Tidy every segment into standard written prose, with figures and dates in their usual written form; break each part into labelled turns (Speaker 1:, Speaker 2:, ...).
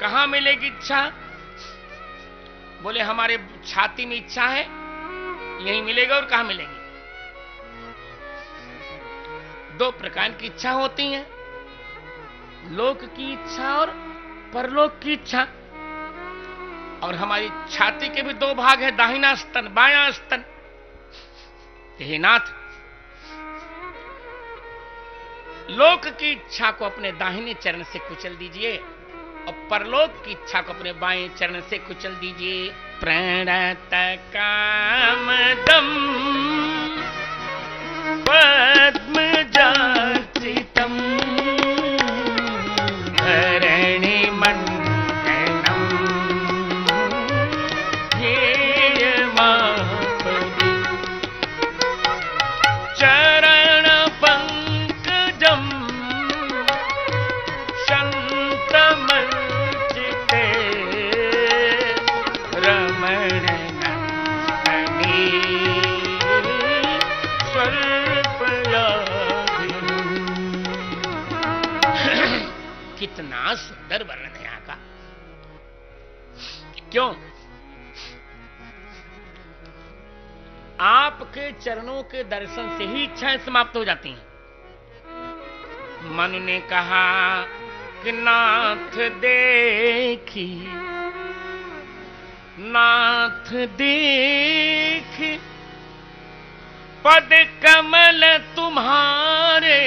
Speaker 1: कहां मिलेगी इच्छा? बोले हमारे छाती में इच्छा है, यहीं मिलेगा। और कहां मिलेगी? दो प्रकार की इच्छा होती है, लोक की इच्छा और परलोक की इच्छा। और हमारी छाती के भी दो भाग है, दाहिना स्तन, बायां स्तन। हे नाथ, लोक की इच्छा को अपने दाहिने चरण से कुचल दीजिए और परलोक की इच्छा को अपने बाएं चरण से कुचल दीजिए। प्रणत कामदम पद्मजाचितम धरणि मंडनम ध्येयमापदि चरण पंकजम शन्तमर्चिते रमण नंदनी कितना सुंदर वर्णन है यहाँ का। क्यों? आपके चरणों के दर्शन से ही इच्छाएं समाप्त हो जाती हैं। मन ने कहा कि नाथ देखी, नाथ देख पद कमल तुम्हारे।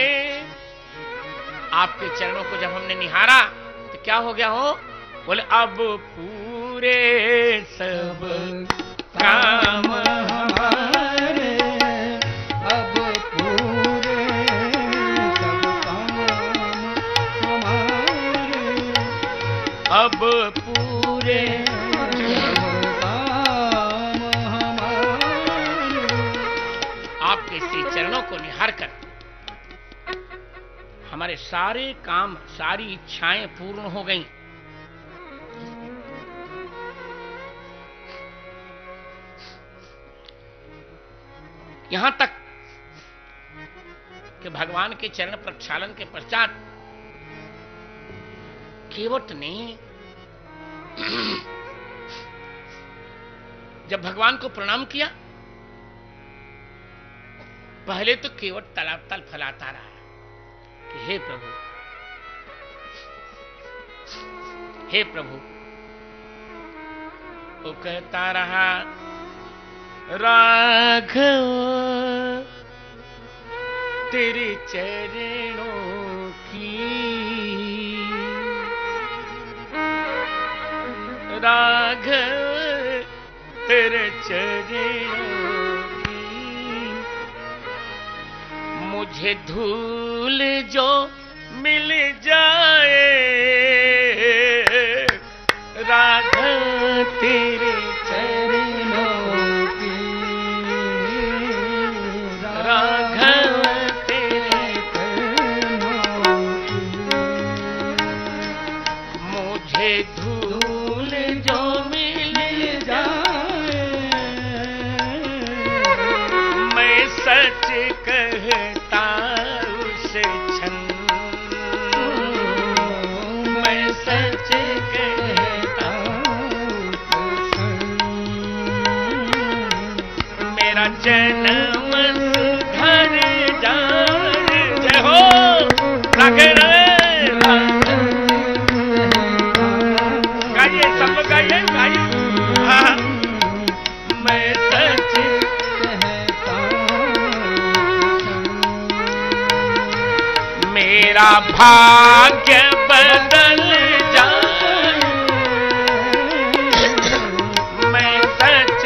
Speaker 1: आपके चरणों को जब हमने निहारा तो क्या हो गया हो? बोले अब पूरे सब काम हमारे,
Speaker 2: अब पूरे सब काम हमारे,
Speaker 1: अब पूरे
Speaker 2: सब काम हमारे।
Speaker 1: आपके श्री चरणों को निहार कर हमारे सारे काम, सारी इच्छाएं पूर्ण हो गईं। यहां तक कि भगवान के चरण प्रक्षालन के पश्चात केवट ने जब भगवान को प्रणाम किया, पहले तो केवट तल फलाता रहा कि हे प्रभु, हे प्रभु। वो कहता रहा राघव तेरे चरणों की, राघव तेरे चरणों की, मुझे धूल जो मिल जाए, राघव तेरे
Speaker 2: चरणों की,
Speaker 1: राघव तेरे
Speaker 2: चरणों की,
Speaker 1: मुझे धूल जो मिल जाए, मैं सच कहता उस क्षण, मैं सच कहता मेरा जन्म सुधर जाए। जय हो राघव। गाइए सब लोग, गाइए गाइए। हाँ, मैं सच
Speaker 2: कहता
Speaker 1: मेरा भाग्य बदल जाए, मैं सच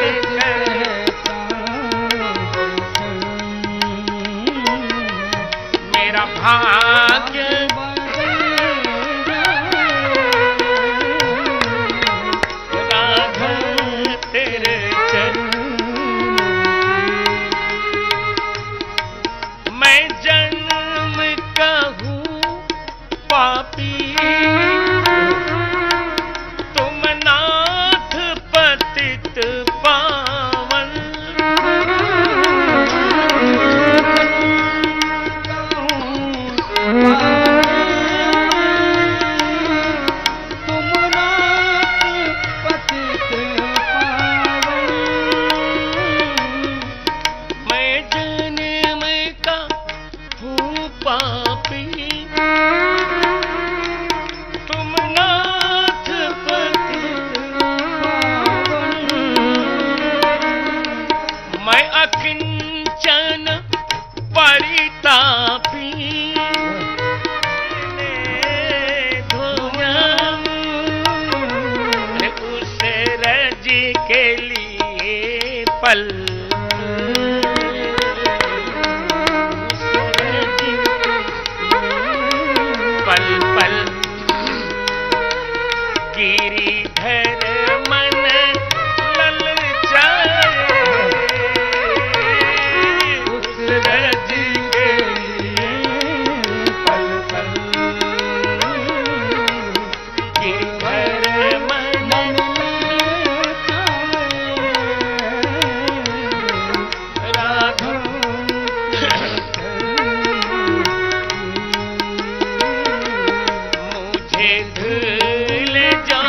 Speaker 1: मेरा भाग्य राघव तेरे मैं जन्म का हूँ पापी, तुम नाथ पतित पावन,
Speaker 2: तुम
Speaker 1: पल पल पल गिरिधर मन ललचाए उस रज के पल पल गिरिधर मन राधा मुझे भूल जा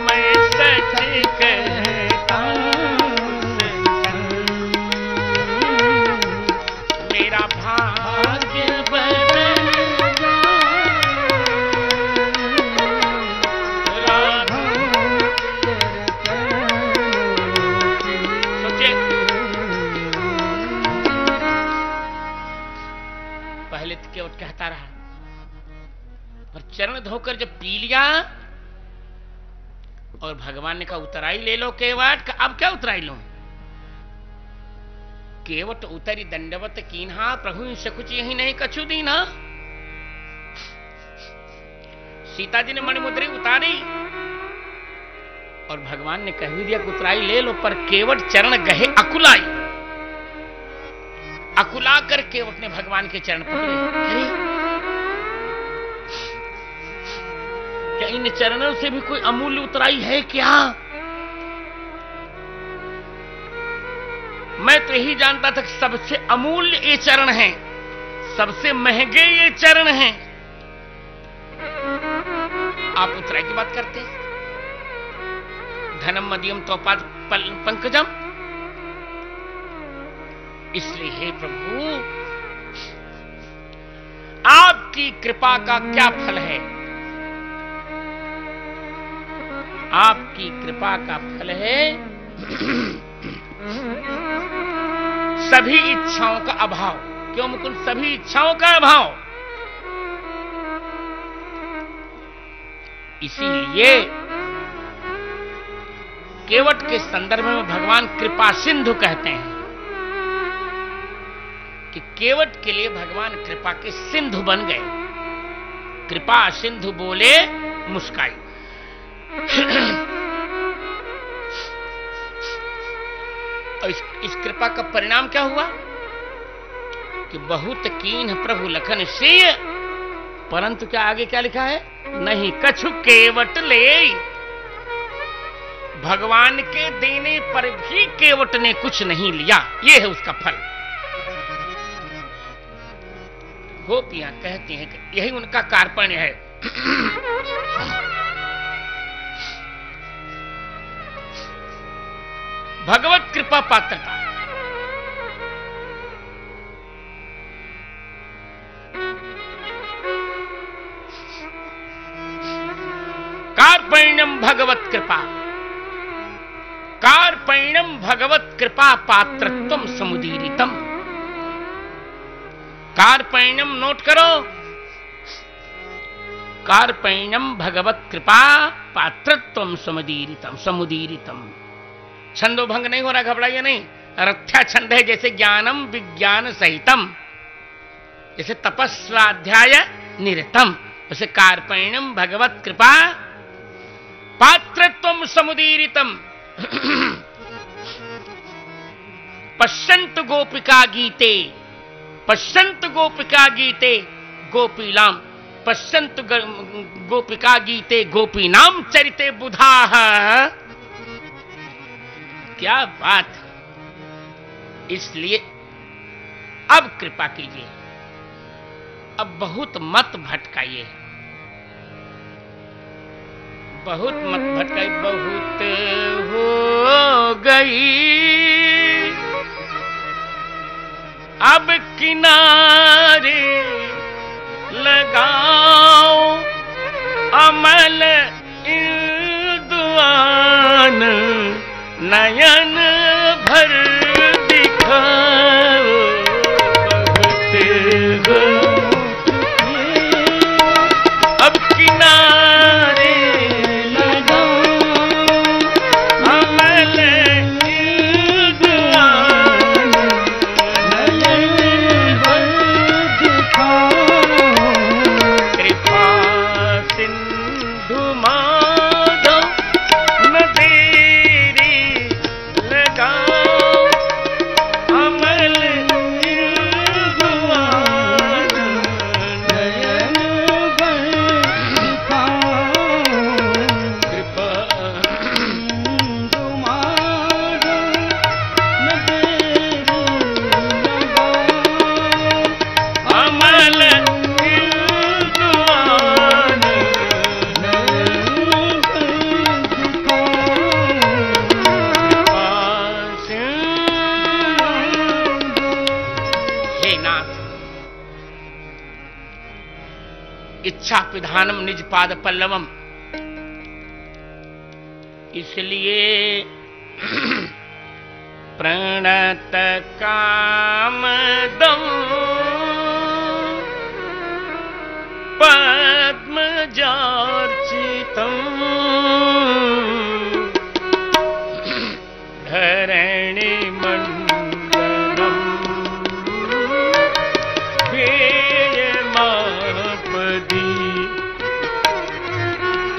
Speaker 1: मैं सच कहता मेरा भाग्य बदल राधा सोचिए पहले तो केवट कहता रहा पर चरण धोकर जब पी लिया और भगवान ने कहा उतराई ले लो केवट का अब क्या उतराई लो केवट उतरी दंडवत कीन्हा प्रभु इनसे कुछ यही नहीं कछु दीना सीता जी ने मणिमुद्री उतारी और भगवान ने कह भी दिया कि उतराई ले लो पर केवट चरण गहे अकुलाई अकुला कर केवट ने भगवान के चरण पकड़े अरे क्या इन चरणों से भी कोई अमूल्य उतराई है क्या मैं तो यही जानता था कि सबसे अमूल्य ये चरण हैं सबसे महंगे ये चरण हैं आप उतराई की बात करते हैं धनम मदियम तोपाद पंकजम इसलिए हे प्रभु आपकी कृपा का क्या फल है आपकी कृपा का फल है सभी इच्छाओं का अभाव क्यों मुकुंद सभी इच्छाओं का अभाव इसीलिए केवट के संदर्भ में भगवान कृपा सिंधु कहते हैं कि केवट के लिए भगवान कृपा के सिंधु बन गए कृपा सिंधु बोले मुस्काई और इस कृपा का परिणाम क्या हुआ कि बहुत कीन्ह प्रभु लखन से परंतु क्या आगे क्या लिखा है नहीं कछु केवट ले भगवान के देने पर भी केवट ने कुछ नहीं लिया यह है उसका फल गोपियां कहती हैं कि यही उनका कार्पण्य है भगवत कृपा पात्रता कार्पण्यम भगवत कृपा कार्पण्यम भगवत कृपा पात्रत्वम समुदीरितम कार्पण्यम नोट करो कार्पण्यम भगवत कृपा पात्रत्वम समुदीरितम समुदीरितम छंदो भंग नहीं हो रहा घबराइए नहीं रथ्या छंद है जैसे ज्ञानम विज्ञान सहितम जैसे तपस्वाध्याय निरतम वैसे कार्पण्यम भगवत कृपा पात्रत्वम समुदीरितम पश्यन्तु गोपिका गीते गोपीलाम पश्यन्तु गोपिका गीते गोपीनाम चरिते बुधाः क्या बात इसलिए अब कृपा कीजिए अब बहुत मत भटकाइए बहुत मत भटकाइए बहुत हो गई अब किनारे लगाओ अमल इंदुआन नयन भर दिखाओ बहुत हो अब किनारे लगाओ नाथ, इच्छा पिधानम निज पाद पल्लवम, इसलिए प्रणत कामदम पद्मजार्चितम धरणि मंडलम ध्येयमापदी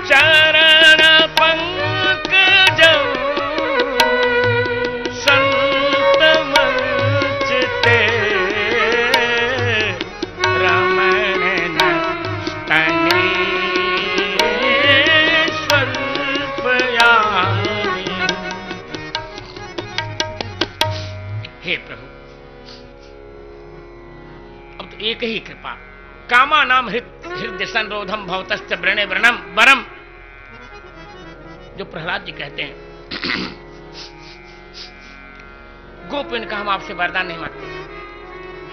Speaker 1: चरण पंकजं संतमंचते रमण नस्तने स्वल्पयामि। हे प्रभु, अब तो एक ही कृपा, कामा नाम हृदय संरोधम भवतश्च व्रणे व्रणम वरम, जो प्रहलाद जी कहते हैं। गोपिन का हम आपसे वरदान नहीं मांगते,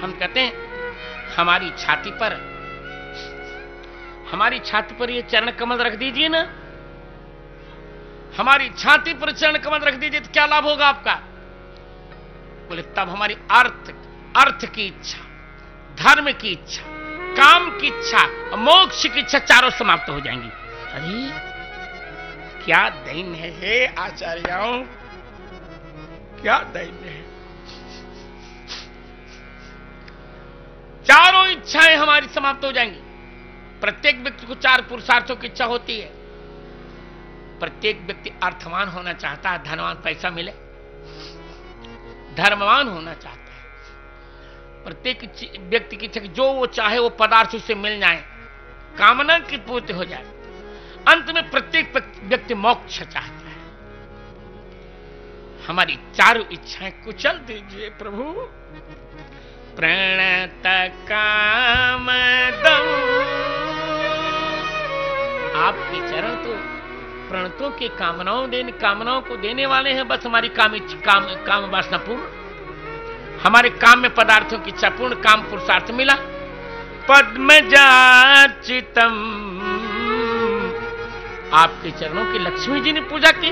Speaker 1: हम कहते हैं हमारी छाती पर ये चरण कमल रख दीजिए ना, हमारी छाती पर चरण कमल रख दीजिए तो क्या लाभ होगा आपका? बोले तब हमारी अर्थ की इच्छा, धर्म की इच्छा, काम की इच्छा, मोक्ष की इच्छा चारों समाप्त हो जाएंगी। अरे क्या दैन्य है हे आचार्यों, क्या दैन्य है। चारों इच्छाएं हमारी समाप्त हो जाएंगी। प्रत्येक व्यक्ति को 4 पुरुषार्थों की इच्छा होती है। प्रत्येक व्यक्ति अर्थवान होना चाहता है, धनवान पैसा मिले, धर्मवान होना चाहता है। प्रत्येक व्यक्ति की इच्छा जो वो चाहे वो पदार्थ उसे मिल जाए, कामना की पूर्ति हो जाए। अंत में प्रत्येक व्यक्ति मोक्ष चाहता है। हमारी चारों इच्छाएं कुचल दीजिए प्रभु। प्रणत कामदम, आपके चरण तो प्रणतों की कामनाओं को देने वाले हैं। बस हमारी काम वासना पूर्ण, हमारे काम में पदार्थों की इच्छा पूर्ण, काम पुरुषार्थ मिला। पद्मजार्चितम, आपके चरणों की लक्ष्मी जी ने पूजा की,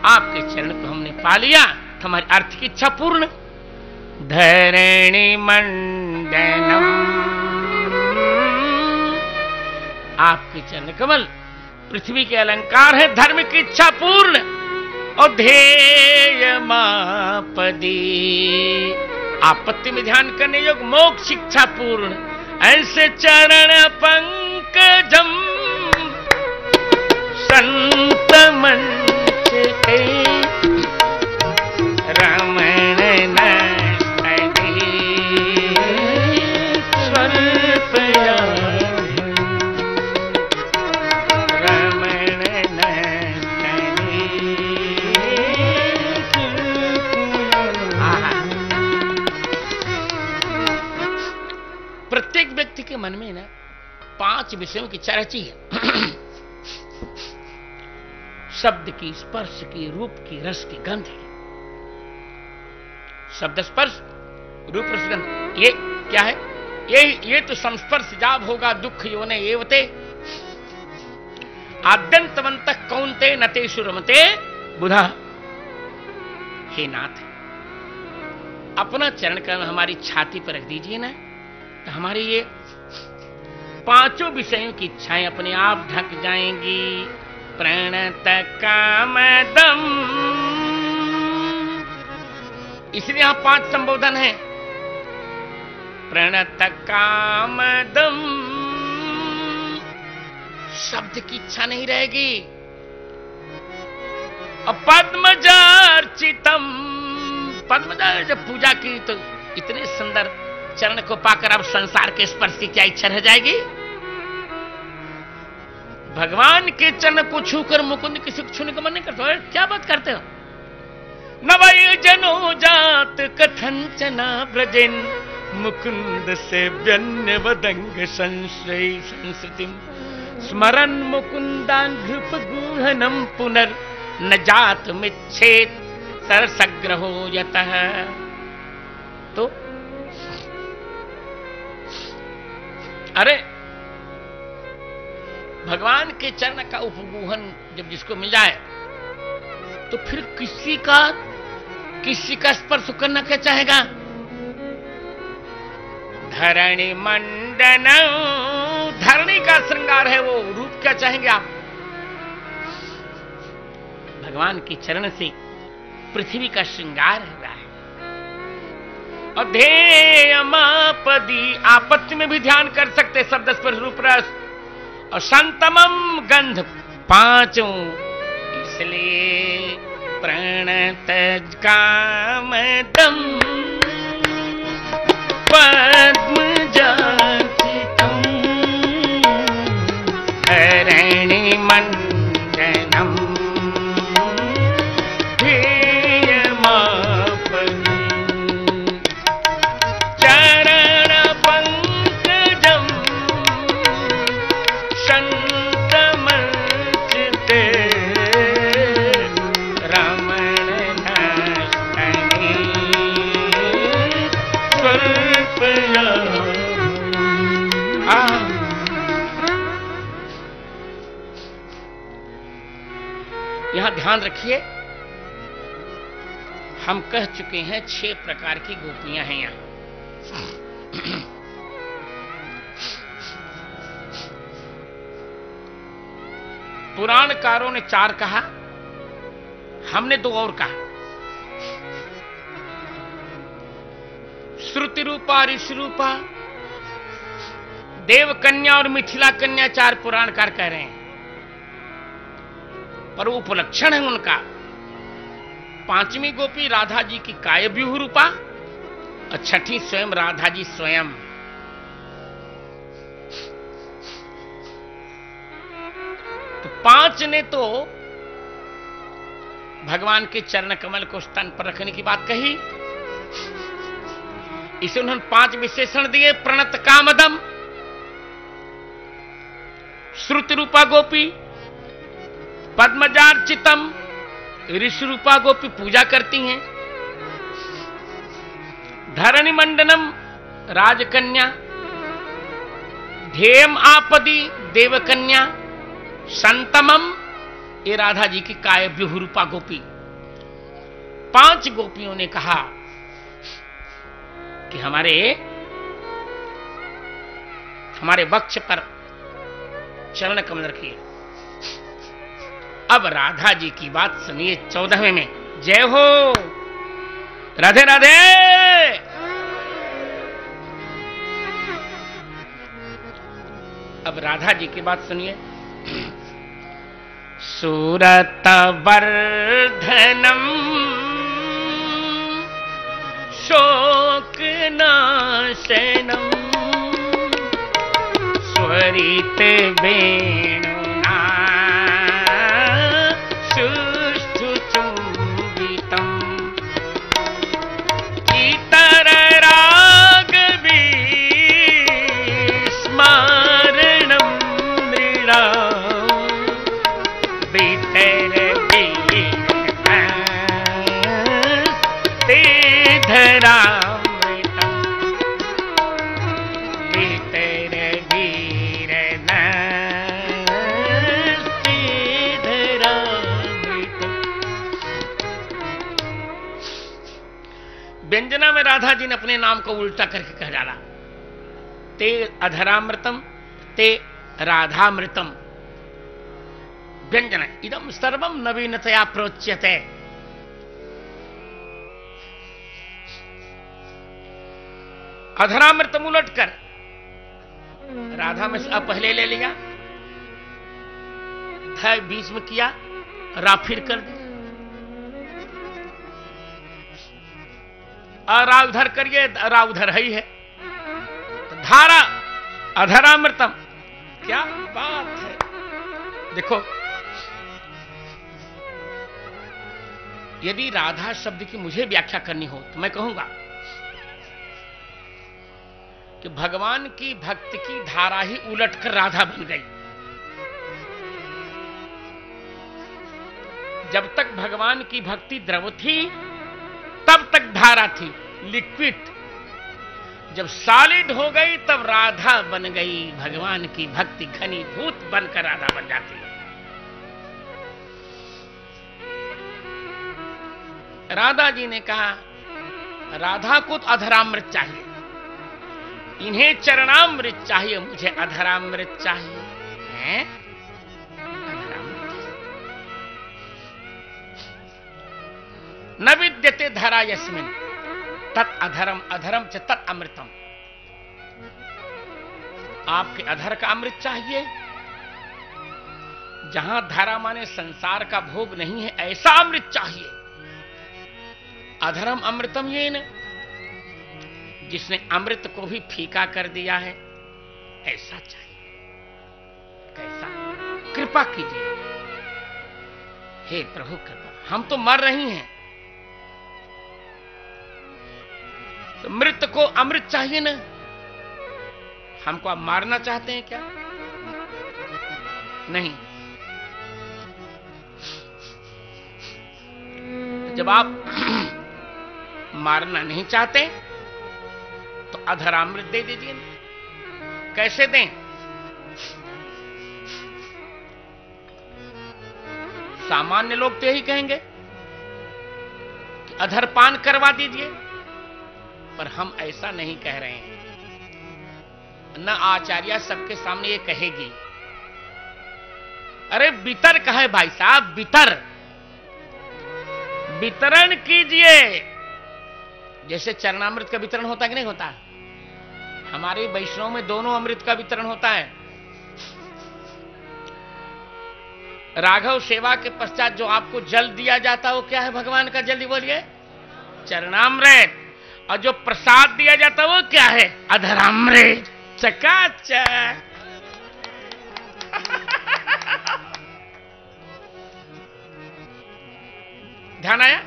Speaker 1: आपके चरण को हमने पा लिया तो हमारी अर्थ की इच्छा पूर्ण। धरणि मंडनम, आपके चरण कमल पृथ्वी के अलंकार है, धर्म की इच्छा पूर्ण। और ध्येय मापदी, आपत्ति में ध्यान करने योग्य मोक्ष इच्छा पूर्ण। ऐसे चरण पंकजम संत मंचते रमण नस्तने स्वल्पयामि, रमण नस्तने। प्रत्येक व्यक्ति के मन में ना 5 विषयों की इच्छा रहती है। शब्द की, स्पर्श की, रूप की, रस की, गंध की। शब्द स्पर्श रूप रस गंध, ये क्या है? ये तो संस्पर्श जाब होगा दुख योने एवते आद्यंतवंत कौनते नतेषु रमते बुधा। हे नाथ, अपना चरण कमल हमारी छाती पर रख दीजिए ना, तो हमारी ये 5 विषयों की इच्छाएं अपने आप ढक जाएंगी। प्रणत कामदम, इसलिए यहां 5 संबोधन है। प्रणत कामदम, शब्द की इच्छा नहीं रहेगी। और पद्मजार्चितम, पद्मजार जब पूजा की तो इतने सुंदर चरण को पाकर अब संसार के स्पर्श की क्या इच्छा रह जाएगी? भगवान के चरण को छूकर मुकुंद किसी को छूने का मन नहीं करता। क्या बात करते हो? नवय जनो जात कथंचना ब्रजेन मुकुंद से व्यन्य वदंग संश्रय संस्कृतिम स्मरन मुकुंदांघ्रिप गुहनम पुनर न जात मिच्छेद सरसग्रहो यतः। तो अरे भगवान के चरण का उपगूहन जब जिसको मिल जाए तो फिर किसी का स्पर्श करना क्या चाहेगा? धरणी मंडन, धरणी का श्रृंगार है वो, रूप क्या चाहेंगे आप? भगवान के चरण से पृथ्वी का श्रृंगार हुआ है। अध्येयमापदी, आपत्ति में भी ध्यान कर सकते, शब्द स्पर्श रूप रस। और शांतमम गंध पांचों, इसलिए प्रणत कामदम पद्मजाचितम हरणि मंडनम ध्येयमापदी चरण पंकजम शंतमर्चिते रमण नस्तने स्वल्पया। यहां ध्यान रखिए, हम कह चुके हैं 6 प्रकार की गोपियां हैं यहां। पुराणकारों ने 4 कहा, हमने 2 और कहा। श्रुति रूपा, ऋषि रूपा, देव कन्या और मिथिला कन्या 4 पुराणकार कह रहे हैं, पर वो उपलक्षण है उनका। 5वीं गोपी राधा जी की कायव्यूह रूपा और 6ठी स्वयं राधा जी स्वयं। तो 5 ने तो भगवान के चरण कमल को स्तन पर रखने की बात कही, इसे उन्होंने 5 विशेषण दिए। प्रणत कामदम, श्रुति रूपा गोपी, पद्मजार्चितम, ऋषि रूपा गोपी पूजा करती हैं, धरणी मंडनम राजकन्या, ध्येयम आपदी देवकन्या, संतमम ये राधा जी की कायव्यूह रूपा गोपी। 5 गोपियों ने कहा कि हमारे वक्ष पर चरण कमल रखिए। अब राधा जी की बात सुनिए 14वें में। जय हो राधे राधे। अब राधा जी की बात सुनिए। सूरत वर्धनम शोक नाशनम स्वरित वेणुना सुष्ठु चुंबितम इतर राग विस्मरणम मृड़ा बितर ते धरा व्यंजना में राधा जी ने अपने नाम को उल्टा करके कह डाला। ते अधरामृतम ते राधामृतम। व्यंजना इदम सर्वम नवीनतया प्रोच्यते। अधरामृतम उलटकर राधा में अब पहले ले लिया, थ बीच में किया, रा फिर कर दिया, रा उधर करिए, रा उधर ही है, धारा अधरामृतम। क्या बात है। देखो, यदि राधा शब्द की मुझे व्याख्या करनी हो तो मैं कहूंगा कि भगवान की भक्ति की धारा ही उलटकर राधा बन गई। जब तक भगवान की भक्ति द्रव थी तब तक धारा थी, लिक्विड। जब सॉलिड हो गई तब राधा बन गई, भगवान की भक्ति घनीभूत बनकर राधा बन जाती है। राधा जी ने कहा राधा को तो अधरामृत चाहिए, इन्हें चरणामृत चाहिए, मुझे अधरामृत चाहिए। हैं? न विद्यते धरा यस्मिन तत् अधरम अधरम च तत् अमृतम। आपके अधर का अमृत चाहिए, जहां धारा माने संसार का भोग नहीं है, ऐसा अमृत चाहिए। अधरम अमृतम ये न, जिसने अमृत को भी फीका कर दिया है, ऐसा चाहिए। कैसा? कृपा कीजिए हे प्रभु, कृपा, हम तो मर रही हैं, तो मृत को अमृत चाहिए ना। हमको आप मारना चाहते हैं क्या? नहीं। जब आप मारना नहीं चाहते तो अधरामृत दे दीजिए ना। कैसे दें? सामान्य लोग तो यही कहेंगे कि अधरपान करवा दीजिए, पर हम ऐसा नहीं कह रहे हैं। न आचार्य सबके सामने ये कहेगी। अरे बितर कहे भाई साहब, बितर वितरण कीजिए। जैसे चरणामृत का वितरण होता है कि नहीं होता? हमारे वैष्णव में दोनों अमृत का वितरण होता है। राघव सेवा के पश्चात जो आपको जल दिया जाता है वो क्या है भगवान का? जल्दी बोलिए। चरणामृत। और जो प्रसाद दिया जाता है वो क्या है? अधरामृत। चकाचक। ध्यान आया?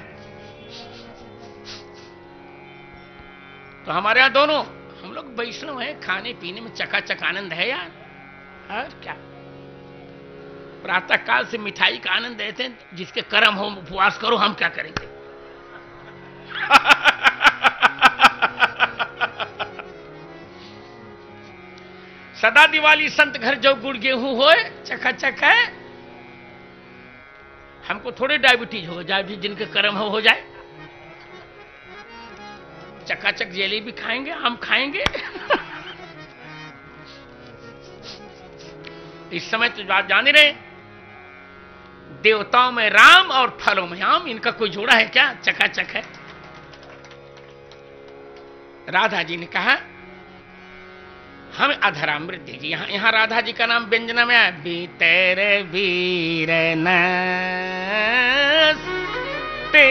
Speaker 1: तो हमारे यहां दोनों, हम लोग वैष्णव हैं, खाने पीने में चकाचक आनंद है यार। और क्या? प्रातः काल से मिठाई का आनंद देते हैं, जिसके कर्म हो उपवास करो, हम क्या करेंगे? सदा दिवाली संत घर जो गुड़ गेहूं होए, चकाचक है। हमको थोड़े डायबिटीज हो जाए, जिनके कर्म हो जाए। चकाचक जलेबी खाएंगे, हम खाएंगे। इस समय तो आप जान ही रहे, देवताओं में राम और फलों में आम, इनका कोई जोड़ा है क्या? चकाचक है। राधा जी ने कहा हमें अधरामृत दीजिए। यहां राधा जी का नाम व्यंजना में आया, बीतर वीर ते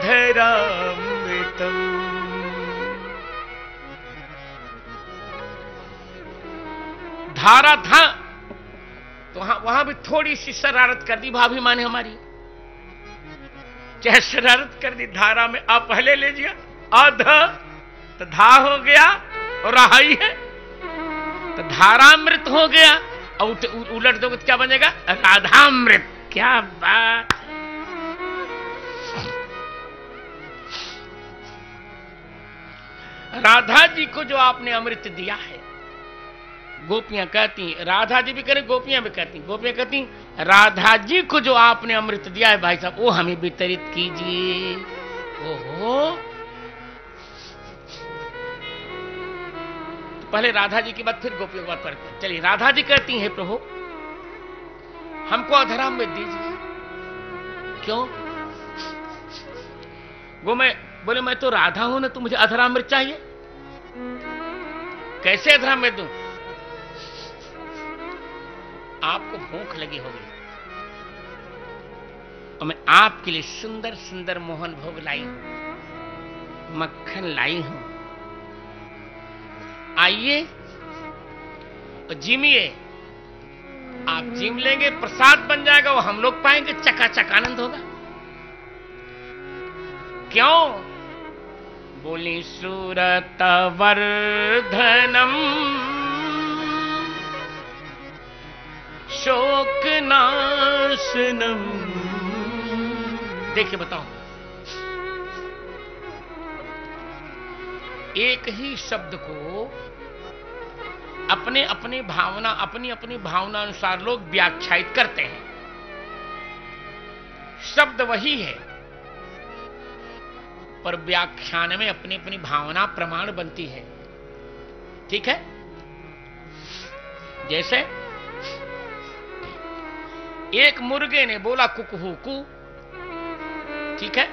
Speaker 1: धरामृतम। धारा था तो वहां भी थोड़ी सी शरारत कर दी भाभी माँ ने हमारी। क्या शरारत कर दी? धारा में आ पहले ले लिया, अध तो धा हो गया और रहाई है तो धारामृत हो गया। और उलट दोगे तो क्या बनेगा? राधामृत। क्या बात! राधा जी को जो आपने अमृत दिया है, गोपियां कहती, राधा जी भी करें, गोपियां भी कहती, गोपियां कहती राधा जी को जो आपने अमृत दिया है भाई साहब, वो हमें वितरित कीजिए। ओहो, पहले राधा जी की बात फिर गोपियों की बात पर। चलिए, राधा जी कहती हैं प्रभु हमको अधरामृत दीजिए। क्यों? वो मैं बोले मैं तो राधा हूं ना, तो मुझे अधरामृत चाहिए। कैसे अधरामृत दूं? आपको भूख लगी होगी और मैं आपके लिए सुंदर सुंदर मोहन भोग लाई हूं, मक्खन लाई हूं। आइए और जिमिए। आप जिम लेंगे, प्रसाद बन जाएगा, वो हम लोग पाएंगे, चकाचक आनंद होगा। क्यों? बोली सूरत वर्धनम शोक नाशनम। देखिए बताओ, एक ही शब्द को अपने अपने भावना अपनी अपनी भावना अनुसार लोग व्याख्यायित करते हैं। शब्द वही है, पर व्याख्यान में अपनी अपनी भावना प्रमाण बनती है। ठीक है? जैसे एक मुर्गे ने बोला कुकहू कू, ठीक है?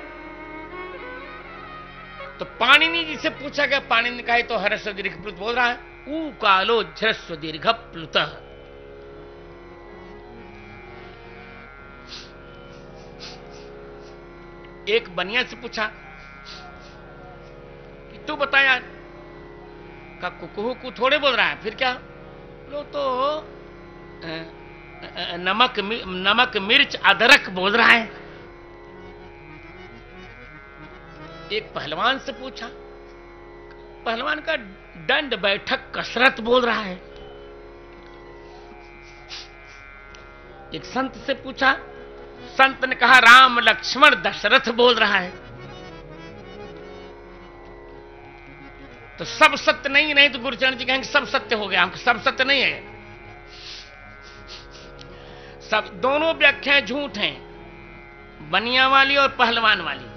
Speaker 1: तो पाणिनि जी से पूछा गया, पाणिनि ने कहा तो ह्रस्व दीर्घ प्लुत बोल रहा है, ऊ कालो ह्रस्व दीर्घ प्लुत। एक बनिया से पूछा कि तू बता यार, का कुकहू कू थोड़े बोल रहा है, फिर क्या? लो तो नमक मिर्च अदरक बोल रहा है। एक पहलवान से पूछा, पहलवान का दंड बैठक कसरत बोल रहा है। एक संत से पूछा, संत ने कहा राम लक्ष्मण दशरथ बोल रहा है। तो सब सत्य नहीं तो गुरुचरण जी कहेंगे सब सत्य हो गया। हम सब सत्य नहीं है, सब दोनों व्याख्याएं झूठ हैं, बनिया वाली और पहलवान वाली।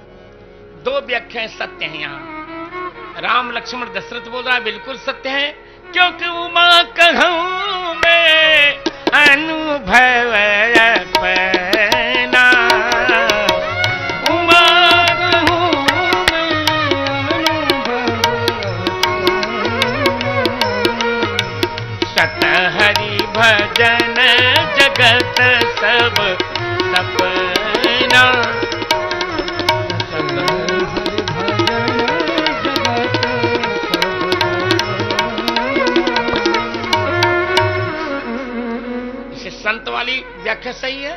Speaker 1: दो व्याख्याएं सत्य हैं। यहां राम लक्ष्मण दशरथ बोल रहा है, बिल्कुल सत्य है, क्योंकि उमा कहूं में अनुभव अपना, उमा कहूं में सत हरि भजन जगत सब सपना। संत वाली व्याख्या सही है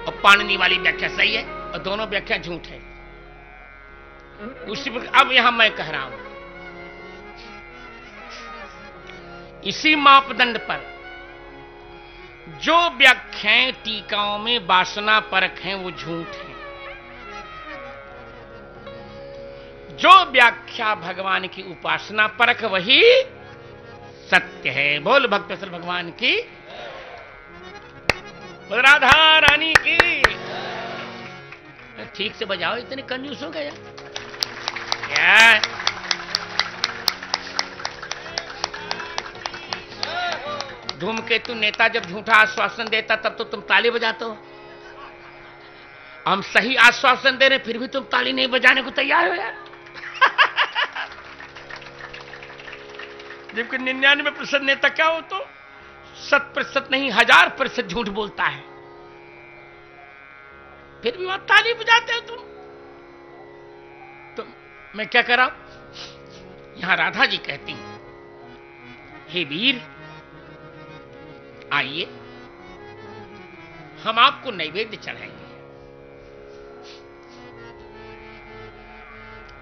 Speaker 1: और पाणिनि वाली व्याख्या सही है, और दोनों व्याख्या झूठ है। उसी पर अब यहां मैं कह रहा हूं, इसी मापदंड पर जो व्याख्याएं टीकाओं में वासना परक हैं वो झूठ है। जो व्याख्या भगवान की उपासना परक वही सत्य है। बोल भक्तवत्सल भगवान की, राधा रानी की। ठीक से बजाओ, इतने कंजूस हो गए क्या? धूमकेतु नेता जब झूठा आश्वासन देता तब तो तुम ताली बजाते हो। हम सही आश्वासन दे रहे फिर भी तुम ताली नहीं बजाने को तैयार हो यार। जबकि 99% नेता क्या हो तो 100% नहीं 1000% झूठ बोलता है, फिर भी वहां ताली बजाते हो तुम। तो मैं क्या कर रहा हूं? यहां राधा जी कहती हैं, हे वीर आइए हम आपको नैवेद्य चढ़ाएंगे,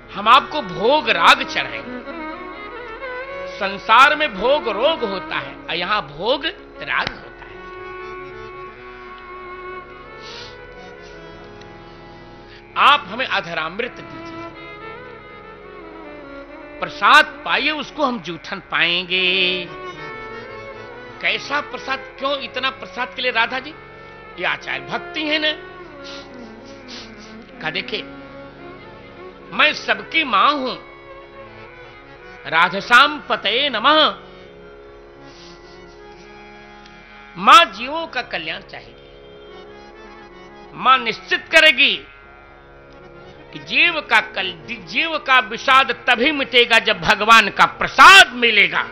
Speaker 1: हम आपको भोग राग चढ़ाएंगे। संसार में भोग रोग होता है और यहां भोग राग होता है। आप हमें अधरामृत दीजिए, प्रसाद पाइए, उसको हम जूठन पाएंगे। कैसा प्रसाद? क्यों इतना प्रसाद के लिए राधा जी? ये आचार्य भक्ति है ना। का देखे, मैं सबकी मां हूं, राधसाम पतये नमः। मां जीवों का कल्याण चाहेगी, मां निश्चित करेगी कि जीव का विषाद तभी मिटेगा जब भगवान का प्रसाद मिलेगा।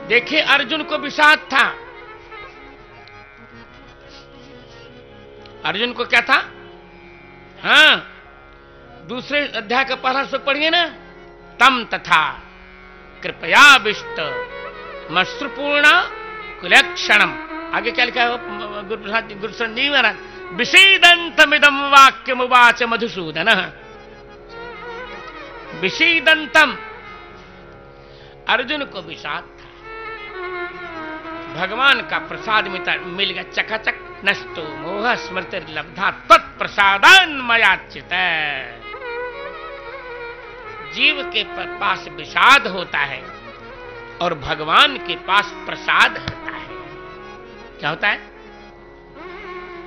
Speaker 1: देखिए अर्जुन को विषाद था, अर्जुन को क्या था? हां, दूसरे अध्याय का पहला श्लोक पढ़िए ना, तम तथा कृपया विष्ट मश्रुपूर्ण कुलक्षणम। आगे क्या लिखा है गुरु संजीव महाराज? विषीदंतमिदम वाक्यमुवाच मधुसूदन। विषीदंतम, अर्जुन को विषाद था, भगवान का प्रसाद मिल गया, चकाचक नष्टो मोह स्मृति लब्धा तत्प्रसादान मयाच्युत। जीव के पास विषाद होता है और भगवान के पास प्रसाद होता है। क्या होता है?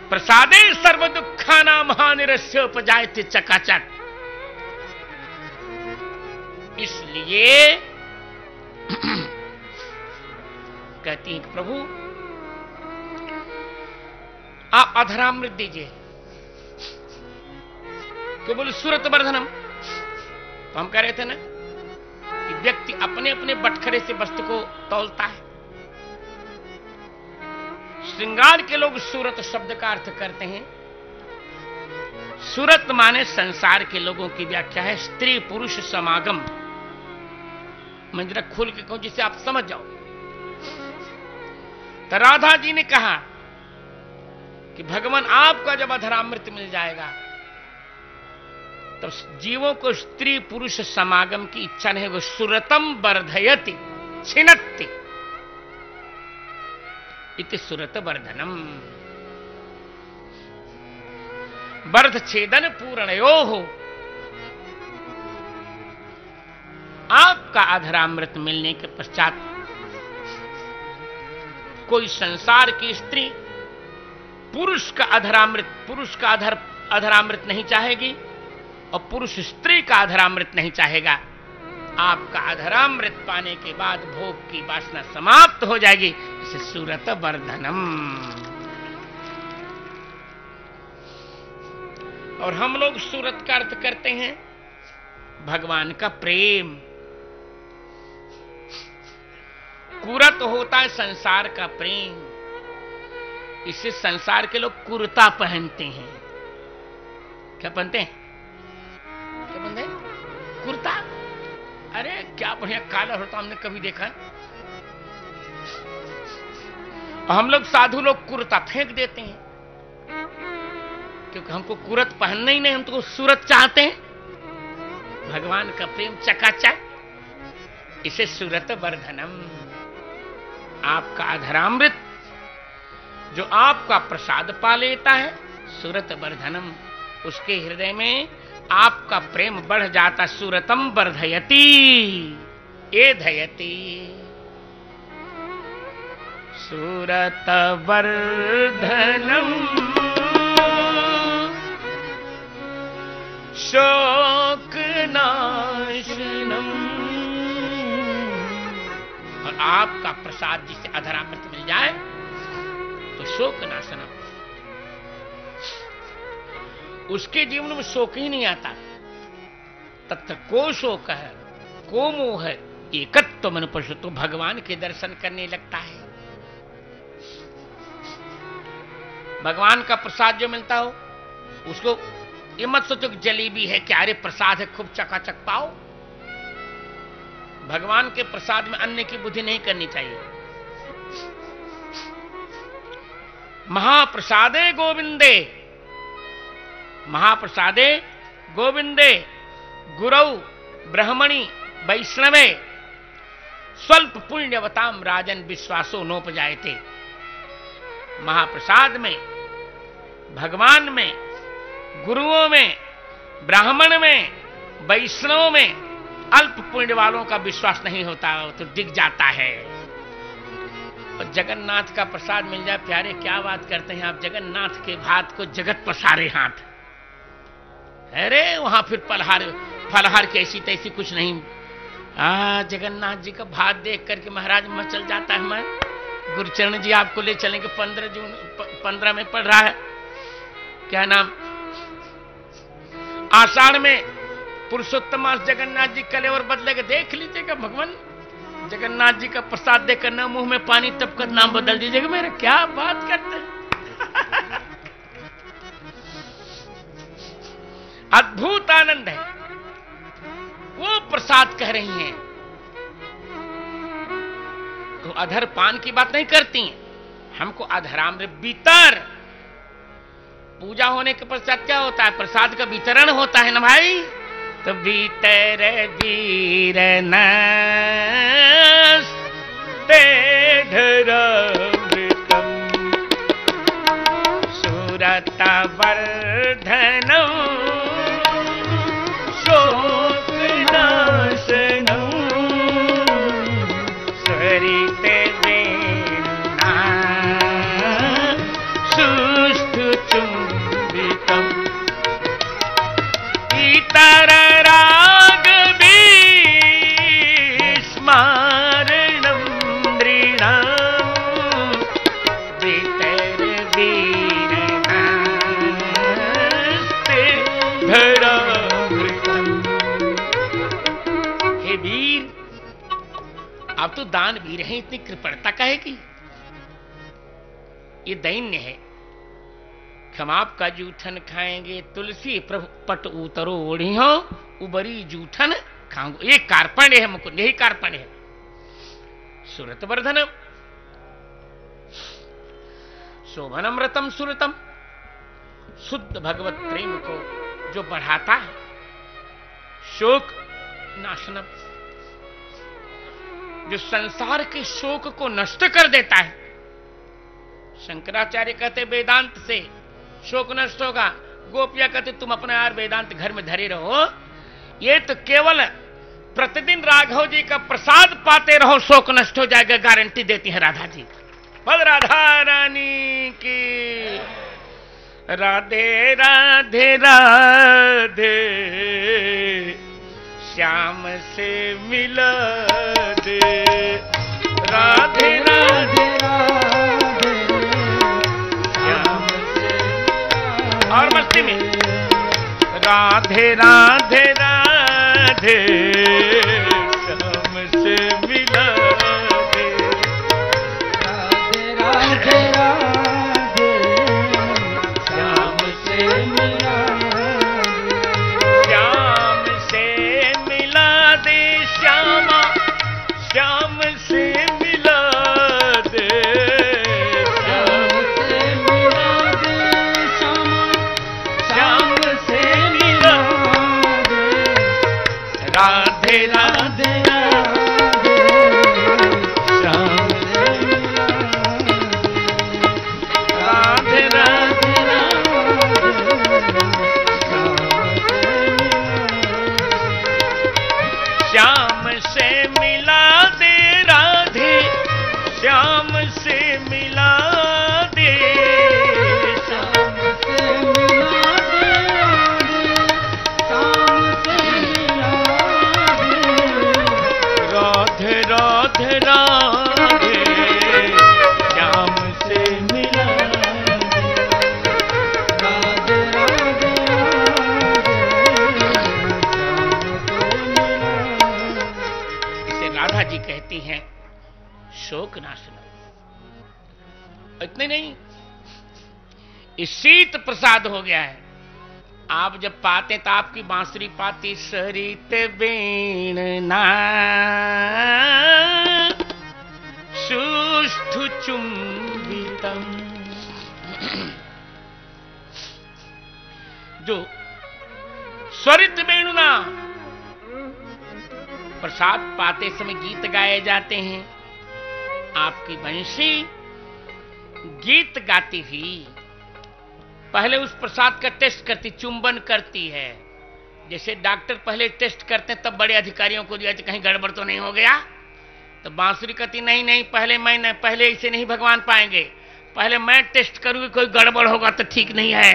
Speaker 1: प्रसादे सर्व दुखाना महानिरस्य उपजायते चकाचक। इसलिए कहती हैं कि प्रभु आप अधरामृत दीजिए। क्यों बोले? सूरत वर्धनम। तो हम कह रहे थे ना कि व्यक्ति अपने अपने बटखरे से वस्तु को तौलता है। श्रृंगार के लोग सूरत शब्द का अर्थ करते हैं। सूरत माने संसार के लोगों की व्याख्या है स्त्री पुरुष समागम। मैं जरा खोल के कहूं जिसे आप समझ जाओ। तो राधा जी ने कहा कि भगवान आपका जब अधरामृत मिल जाएगा तब जीवों को स्त्री पुरुष समागम की इच्छा नहीं होगी। सुरतम वर्धयति छिनत्ति इति सुरत वर्धनम। वर्ध छेदन पूर्णयो हो। आपका अधरामृत मिलने के पश्चात कोई संसार की स्त्री पुरुष का अधरामृत नहीं चाहेगी और पुरुष स्त्री का अधरामृत नहीं चाहेगा। आपका अधरामृत पाने के बाद भोग की वासना समाप्त हो जाएगी। इसे सूरत वर्धनम। और हम लोग सूरत का अर्थ करते हैं भगवान का प्रेम। कुरत होता है संसार का प्रेम। इससे संसार के लोग कुर्ता पहनते हैं। क्या पहनते हैं? क्या पहनते हैं? कुर्ता। अरे क्या बढ़िया काला होता, हमने कभी देखा। और हम लोग साधु लोग कुर्ता फेंक देते हैं क्योंकि हमको कुरत पहनना ही नहीं, हम तो सूरत चाहते हैं। भगवान का प्रेम चकाचक। इसे सूरत वर्धनम। आपका अधरामृत जो आपका प्रसाद पा लेता है सूरत वर्धनम, उसके हृदय में आपका प्रेम बढ़ जाता। सूरतम वर्धयति ए धयति। सूरत वर्धनम शोक नाशनम। और आपका प्रसाद जिसे अधरामृत मिल जाए तो शोक नाशनम। उसके जीवन में शोक ही नहीं आता। तत्र को शोक है को मोह है एकत्व मन पशु। तो भगवान के दर्शन करने लगता है। भगवान का प्रसाद जो मिलता हो उसको ये मत सोचो कि जलेबी है क्या, अरे प्रसाद है खूब चकाचक पाओ। भगवान के प्रसाद में अन्य की बुद्धि नहीं करनी चाहिए। महाप्रसादे गोविंदे महाप्रसादे गोविंदे गुरौ ब्रह्मणि वैष्णवे स्वल्प पुण्यवताम राजन विश्वासो नोपजायते। महाप्रसाद में, भगवान में, गुरुओं में, ब्राह्मण में, वैष्णव में अल्प पुण्य वालों का विश्वास नहीं होता तो दिख जाता है। और जगन्नाथ का प्रसाद मिल जाए प्यारे, क्या बात करते हैं आप। जगन्नाथ के भात को जगत पसारे हाथ। अरे वहां फिर फलहार की ऐसी तैसी कुछ नहीं। जगन्नाथ जी का भात देख करके महाराज मचल जाता है। मैं गुरुचरण जी आपको ले चलेंगे 15 में पड़ रहा है क्या नाम, आषाढ़ में पुरुषोत्तम मास जगन्नाथ जी कले और बदलेगा। देख लीजिएगा भगवान जगन्नाथ जी का प्रसाद देकर ना मुंह में पानी तब कर नाम बदल दीजिएगा मेरा। क्या बात करते हैं। अद्भुत आनंद है। वो प्रसाद कह रही हैं तो अधर पान की बात नहीं करती हैं। हमको अधरामृत भीतर पूजा होने के पश्चात क्या होता है, प्रसाद का वितरण होता है ना भाई। तो भीतर वीर नृतम सूरत वर्धनम शोक श्रीधरामृतम। हे वीर, आप तो दानवीर हैं, इतनी कृपणता काहे की? ये दैन्य है। हम आपका जूठन खाएंगे, तुलसी प्रभु पट उतरो ओढ़ी हो, उबरी जूठन खाऊंगा। ये कार्पण्य है मुकुंद, यही कार्पण्य है। सुरत वर्धनम शोभनम रतम सुरतम, शुद्ध भगवत प्रेम को जो बढ़ाता है। शोक नाशनम, जो संसार के शोक को नष्ट कर देता है। शंकराचार्य कहते वेदांत से शोक नष्ट होगा, गोपिया कहते तुम अपना यार वेदांत घर में धरे रहो। ये तो केवल प्रतिदिन राघव जी का प्रसाद पाते रहो, शोक नष्ट हो जाएगा, गारंटी देती है राधा जी। पद राधा रानी की। राधे राधे राधे, श्याम से मिला दे। राधे राधे
Speaker 2: राधे
Speaker 1: श्याम से। और मस्ती में राधे राधे राधे, श्याम से मिला दे।
Speaker 2: राधे राधे राधे,
Speaker 1: श्याम से
Speaker 2: मिला
Speaker 1: श्याम से मिला दे, श्यामा श्याम से मिला दे।
Speaker 2: श्याम से मिला दे, श्याम से मिला दे।
Speaker 1: राधे राधे
Speaker 2: राधे
Speaker 1: श्याम
Speaker 2: से मिला
Speaker 1: राधे राधे श्याम से मिला दे। राधे श्याम से मिला दे। राधे राधे राधे, श्याम से मिला इसे राधा जी कहती हैं शोक नाशनम। इतने नहीं, इस शीत प्रसाद हो गया है। आप जब पाते तो आपकी बांसुरी पाती सरित बेणना सुष्ठु चुंबितम। जो स्वरित बेणुना प्रसाद पाते समय गीत गाए जाते हैं, आपकी बंशी गीत गाती हुई पहले उस प्रसाद का टेस्ट करती, चुंबन करती है। जैसे डॉक्टर पहले टेस्ट करते हैं, तब बड़े अधिकारियों को दिया कहीं गड़बड़ तो नहीं हो गया। तो बांसुरी कहती नहीं नहीं, पहले इसे नहीं भगवान पाएंगे, पहले मैं टेस्ट करूंगी, कोई गड़बड़ होगा तो ठीक नहीं है।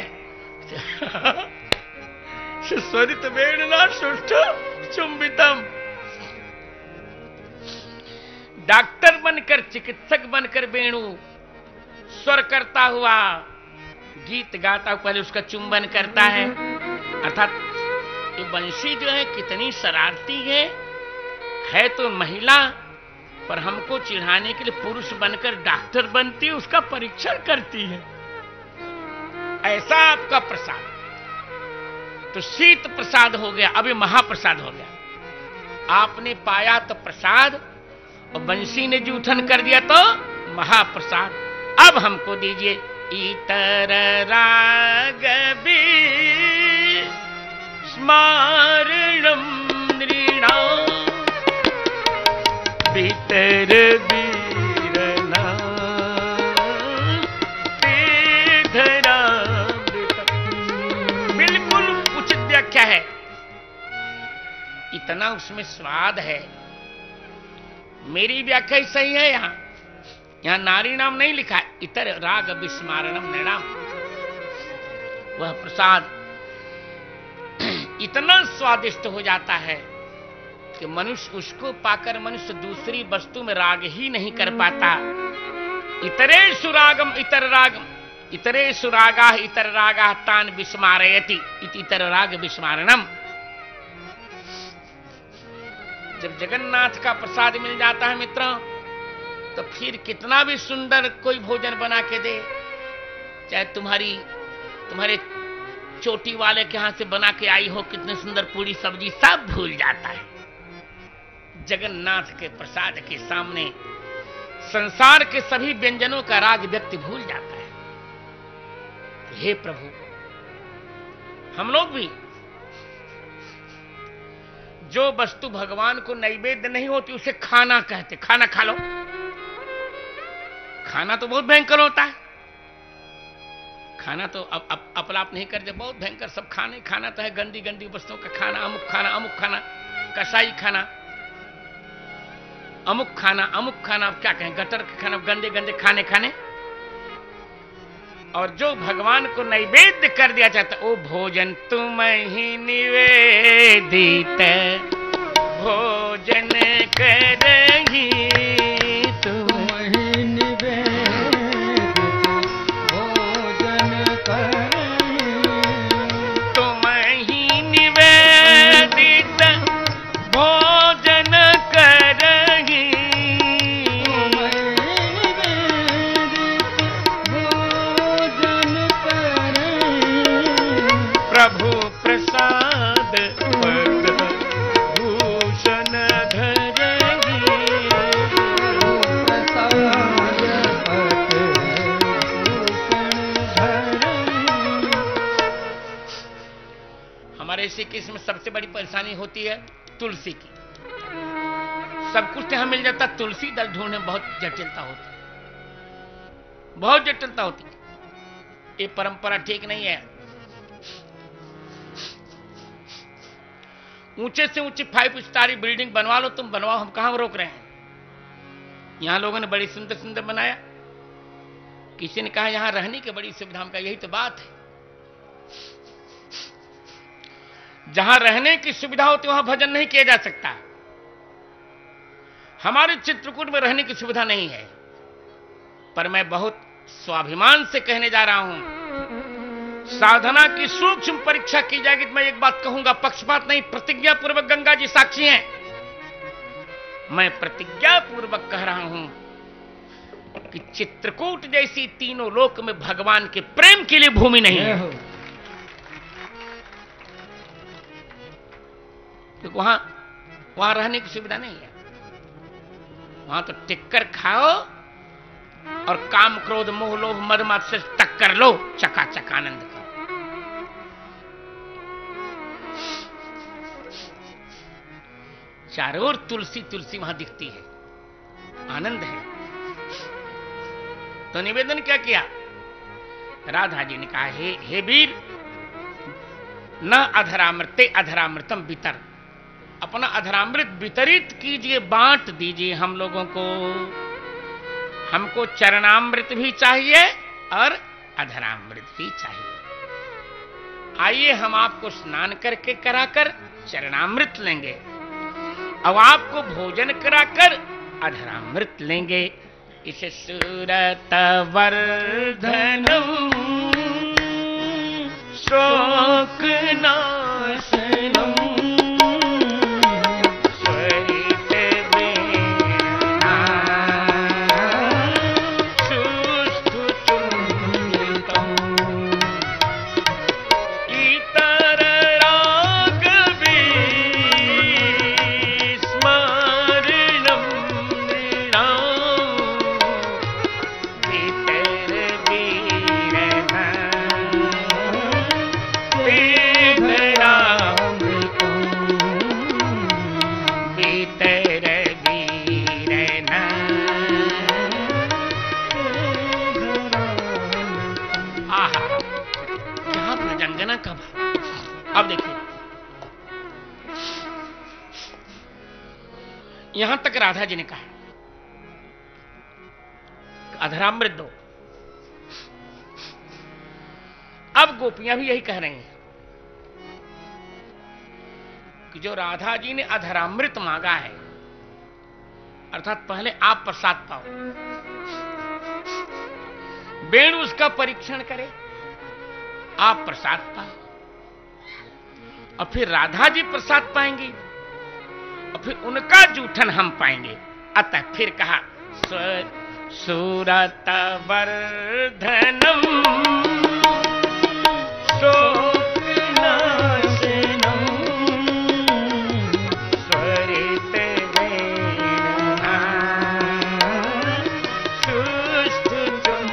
Speaker 1: स्वरित वेणुना सुष्ठु चुंबितम। डॉक्टर बनकर, चिकित्सक बनकर वेणु स्वर करता हुआ, गीत गाता हुआ पहले उसका चुंबन करता है। अर्थात ये बंशी जो है कितनी शरारती है तो महिला, पर हमको चिढ़ाने के लिए पुरुष बनकर डॉक्टर बनती है, उसका परीक्षण करती है। ऐसा आपका प्रसाद तो शीत प्रसाद हो गया, अभी महाप्रसाद हो गया। आपने पाया तो प्रसाद, और बंशी ने जूठन कर दिया तो महाप्रसाद। अब हमको दीजिए इतर राग स्मारणम नृणाम भीतर वीरना बिल्कुल उचित व्याख्या है। इतना उसमें स्वाद है। मेरी व्याख्या ही सही है। यहां नारी नाम नहीं लिखा है, इतर राग विस्मारणम नृणाम। वह प्रसाद इतना स्वादिष्ट हो जाता है कि मनुष्य उसको पाकर मनुष्य दूसरी वस्तु में राग ही नहीं कर पाता। इतरेषु रागम इतर रागम, इतरेषु रागाः इतर रागाः तान विस्मारयति इति इतर राग विस्मारणम। जब जगन्नाथ का प्रसाद मिल जाता है मित्रों, तो फिर कितना भी सुंदर कोई भोजन बना के दे, चाहे तुम्हारे चोटी वाले के यहां से बना के आई हो कितनी सुंदर पूरी सब्जी, सब भूल जाता है। जगन्नाथ के प्रसाद के सामने संसार के सभी व्यंजनों का राग व्यक्ति भूल जाता है। हे प्रभु, हम लोग भी जो वस्तु भगवान को नैवेद्य नहीं होती उसे खाना कहते। खाना खा लो। खाना तो बहुत भयंकर होता है। खाना तो अब अपलाप नहीं करते, बहुत भयंकर सब खाने। खाना तो है गंदी गंदी वस्तुओं का खाना, अमुक खाना, कसाई खाना, अमुक खाना, अब क्या कहें, गटर के खाना, गंदे गंदे खाने। और जो भगवान को नैवेद्य कर दिया जाता, ओ भोजन तुम ही निवेदित भोजन करही,
Speaker 2: तुम ही निवेदित भोजन करही,
Speaker 1: तुम ही निवेदित भोजन करही, प्रभु प्रसाद पद भूषण धरही,
Speaker 2: प्रसाद पद भूषण धरही।
Speaker 1: हमारे श्री कृष्ण में सबसे बड़ी परेशानी होती है तुलसी की। सब कुछ यहां मिल जाता, तुलसी दल ढूंढने में बहुत जटिलता होती है, बहुत जटिलता होती है। ये परंपरा ठीक नहीं है। ऊंचे से ऊंची 5 स्टार बिल्डिंग बनवा लो, तुम बनवाओ, हम कहां रोक रहे हैं। यहां लोगों ने बड़ी सुंदर सुंदर बनाया। किसी ने कहा यहां रहने की बड़ी सुविधा, हम कहा यही तो बात है। जहां रहने की सुविधा होती वहां भजन नहीं किया जा सकता। हमारे चित्रकूट में रहने की सुविधा नहीं है, पर मैं बहुत स्वाभिमान से कहने जा रहा हूं, साधना की सूक्ष्म परीक्षा की जाएगी तो मैं एक बात कहूंगा, पक्षपात नहीं, प्रतिज्ञा पूर्वक, गंगा जी साक्षी हैं, मैं प्रतिज्ञा पूर्वक कह रहा हूं कि चित्रकूट जैसी तीनों लोक में भगवान के प्रेम के लिए भूमि नहीं है। क्योंकि वहां रहने की सुविधा नहीं है। वहां तो टिक्कर खाओ और काम क्रोध मोह लोभ मद मात्सर्य से टक्कर लो, चकाचक आनंद करो। चारों ओर तुलसी तुलसी वहां दिखती है, आनंद है। तो निवेदन क्या किया, राधा जी ने कहा, हे वीर, न अधरामृते अधरामृतम वितर, अपना अधरामृत वितरित कीजिए, बांट दीजिए हम लोगों को। हमको चरणामृत भी चाहिए और अधरामृत भी चाहिए। आइए हम आपको स्नान करके कराकर चरणामृत लेंगे, अब आपको भोजन कराकर अधरामृत लेंगे। इसे सूरत वर्धनम शोक नाशनम अब देखिए, यहां तक राधा जी ने कहा अधरामृत दो। अब गोपियां भी यही कह रही हैं कि जो राधा जी ने अधरामृत मांगा है, अर्थात पहले आप प्रसाद पाओ, वेणु उसका परीक्षण करे, आप प्रसाद पाए, और फिर राधा जी प्रसाद पाएंगी, और फिर उनका जूठन हम पाएंगे। अतः फिर कहा सूरत वर्धनम
Speaker 2: शोकनाशनम
Speaker 1: स्वरित वेणुना
Speaker 2: सुष्ठुचुम्बितम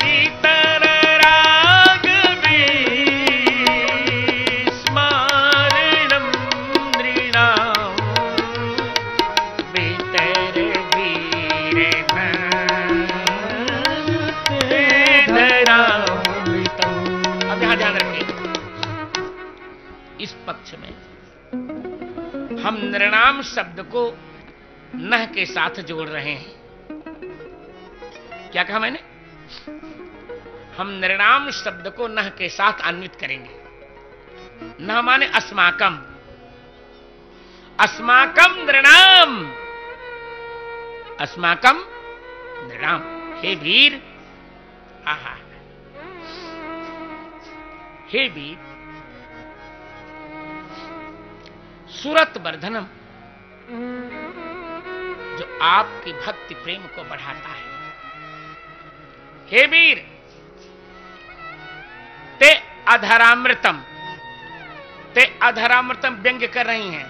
Speaker 1: इतर राग विस्मरणं नृणाम् वितर वीरधरामृतम्। अब यहां ध्यान रखिए, इस पक्ष में हम नृणाम शब्द को नह के साथ जोड़ रहे हैं। क्या कहा मैंने? हम नृणाम शब्द को नह के साथ अन्वित करेंगे। नह माने अस्माकम, अस्माकम नृणाम, अस्माकम नृणाम। हे वीर, आहा, हे वीर, सुरत वर्धनम, जो आपकी भक्ति प्रेम को बढ़ाता है। हे वीर, ते अधरामृतम, ते अधरामृतम व्यंग्य कर रही हैं।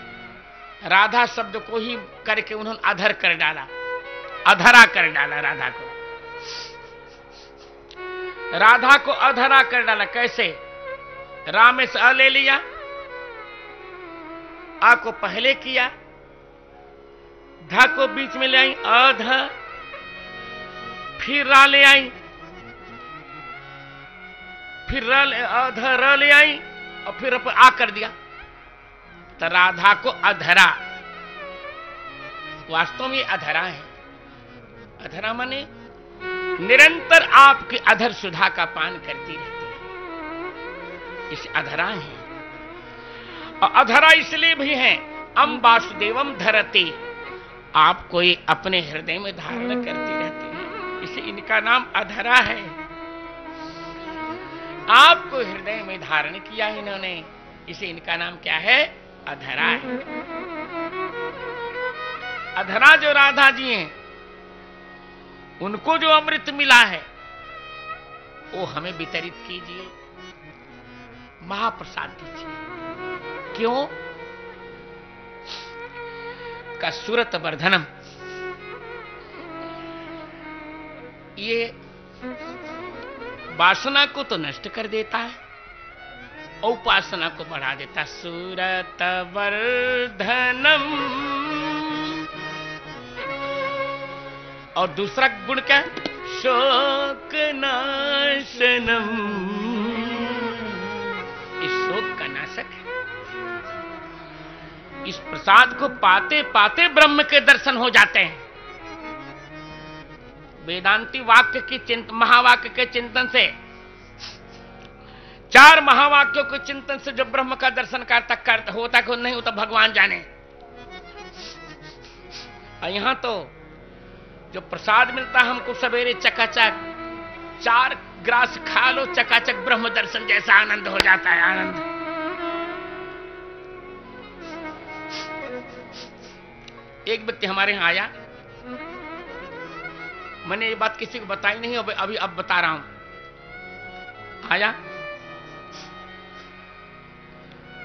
Speaker 1: राधा शब्द को ही करके उन्होंने अधर कर डाला, अधरा कर डाला राधा को, राधा को अधरा कर डाला। कैसे? रा में से अ ले लिया, आ को पहले किया, धा को बीच में ले आई, अध, फिर रा ले आई, फिर अध र ले आई, और फिर आ कर दिया, तो राधा को अधरा। वास्तव में अधरा है। अधरा माने निरंतर आपकी अधर सुधा का पान करती रहती है, इस अधरा है। और अधरा इसलिए भी है, अम वासुदेवम धरती, आपको ये अपने हृदय में धारण करती रहती है, इसे इनका नाम अधरा है। आपको हृदय में धारण किया इन्होंने, इसे इनका नाम क्या है? अधरा है। अधरा जो राधा जी हैं, उनको जो अमृत मिला है वो हमें वितरित कीजिए, महाप्रसाद दीजिए। क्यों? का सुरत वर्धनम, ये वासना को तो नष्ट कर देता है, उपासना को बढ़ा देता। सुरत वर्धनम, और दूसरा गुण क्या? शोक नाशनम, इस शोक का नाशक है। इस प्रसाद को पाते पाते ब्रह्म के दर्शन हो जाते हैं। वेदांती वाक्य की महावाक्य के चिंतन से, 4 महावाक्यों के चिंतन से जो ब्रह्म का दर्शन करता होता कि नहीं होता भगवान जाने। और यहां तो जो प्रसाद मिलता हमको सवेरे चकाचक 4 ग्रास खा लो, चकाचक ब्रह्म दर्शन जैसा आनंद हो जाता है। आनंद। एक व्यक्ति हमारे यहां आया, मैंने ये बात किसी को बताई नहीं, अभी अब बता रहा हूं। आया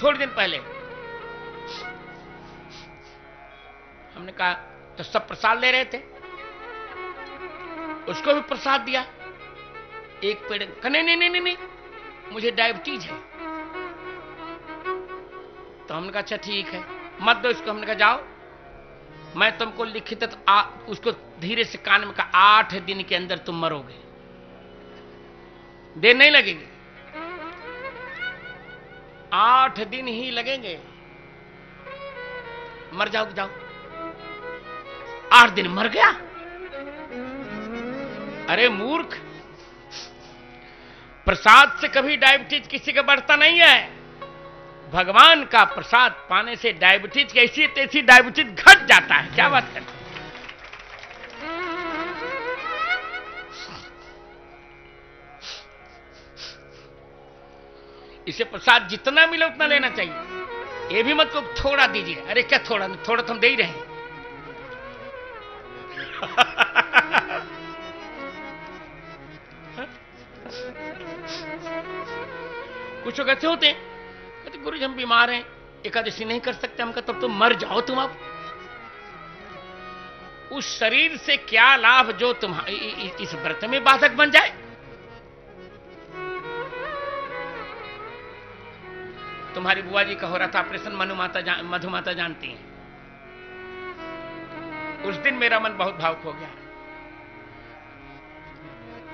Speaker 1: थोड़े दिन पहले, हमने कहा तो सब प्रसाद ले रहे थे, उसको भी प्रसाद दिया। एक पेड़ नहीं नहीं नहीं नहीं, मुझे डायबिटीज है। तो हमने कहा अच्छा ठीक है, मत दो इसको। हमने कहा जाओ, मैं तुमको लिखित तो उसको धीरे से कान में कहा 8 दिन के अंदर तुम मरोगे, देर नहीं लगेगी, 8 दिन ही लगेंगे, मर जाओगे, जाओ। 8 दिन मर गया। अरे मूर्ख, प्रसाद से कभी डायबिटीज किसी का बढ़ता नहीं है। भगवान का प्रसाद पाने से डायबिटीज कैसी तैसी डायबिटीज घट जाता है। क्या बात करते? इसे प्रसाद जितना मिले उतना लेना चाहिए। ये भी मत को थोड़ा दीजिए, अरे क्या थोड़ा, थोड़ा तो हम दे ही रहे हैं। कुछ लोग ऐसे होते हैं, कहते गुरु जी हम बीमार हैं, एकादशी नहीं कर सकते। हम कहते तब तो मर जाओ तुम अब। उस शरीर से क्या लाभ जो तुम्हारी इस व्रत में बाधक बन जाए। तुम्हारी बुआ जी का हो रहा था ऑपरेशन, मधु माता जानती हैं। उस दिन मेरा मन बहुत भावुक हो गया।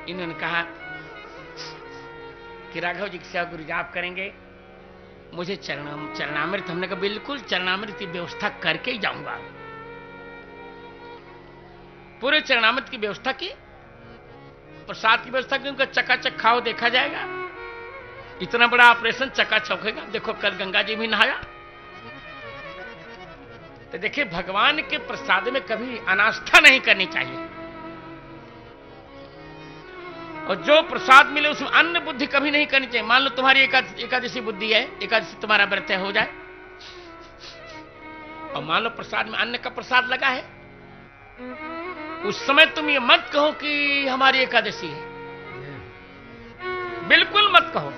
Speaker 1: इन्होंने कहा कि राघव जी की सेवा गुरु जी आप करेंगे, मुझे चरणामृत। हमने कहा बिल्कुल चरणामृत की व्यवस्था करके ही जाऊंगा। पूरे चरणामृत की व्यवस्था की, प्रसाद की व्यवस्था की, उनका चकाचक खाओ देखा जाएगा। इतना बड़ा ऑपरेशन चकाचक होगा। देखो कल गंगा जी भी नहाया। तो देखिए भगवान के प्रसाद में कभी अनास्था नहीं करनी चाहिए। और जो प्रसाद मिले उसमें अन्न बुद्धि कभी नहीं करनी चाहिए। मान लो तुम्हारी एकादशी बुद्धि है, एकादशी तुम्हारा व्रत हो जाए, और मान लो प्रसाद में अन्न का प्रसाद लगा है, उस समय तुम ये मत कहो कि हमारी एकादशी है। बिल्कुल मत कहो।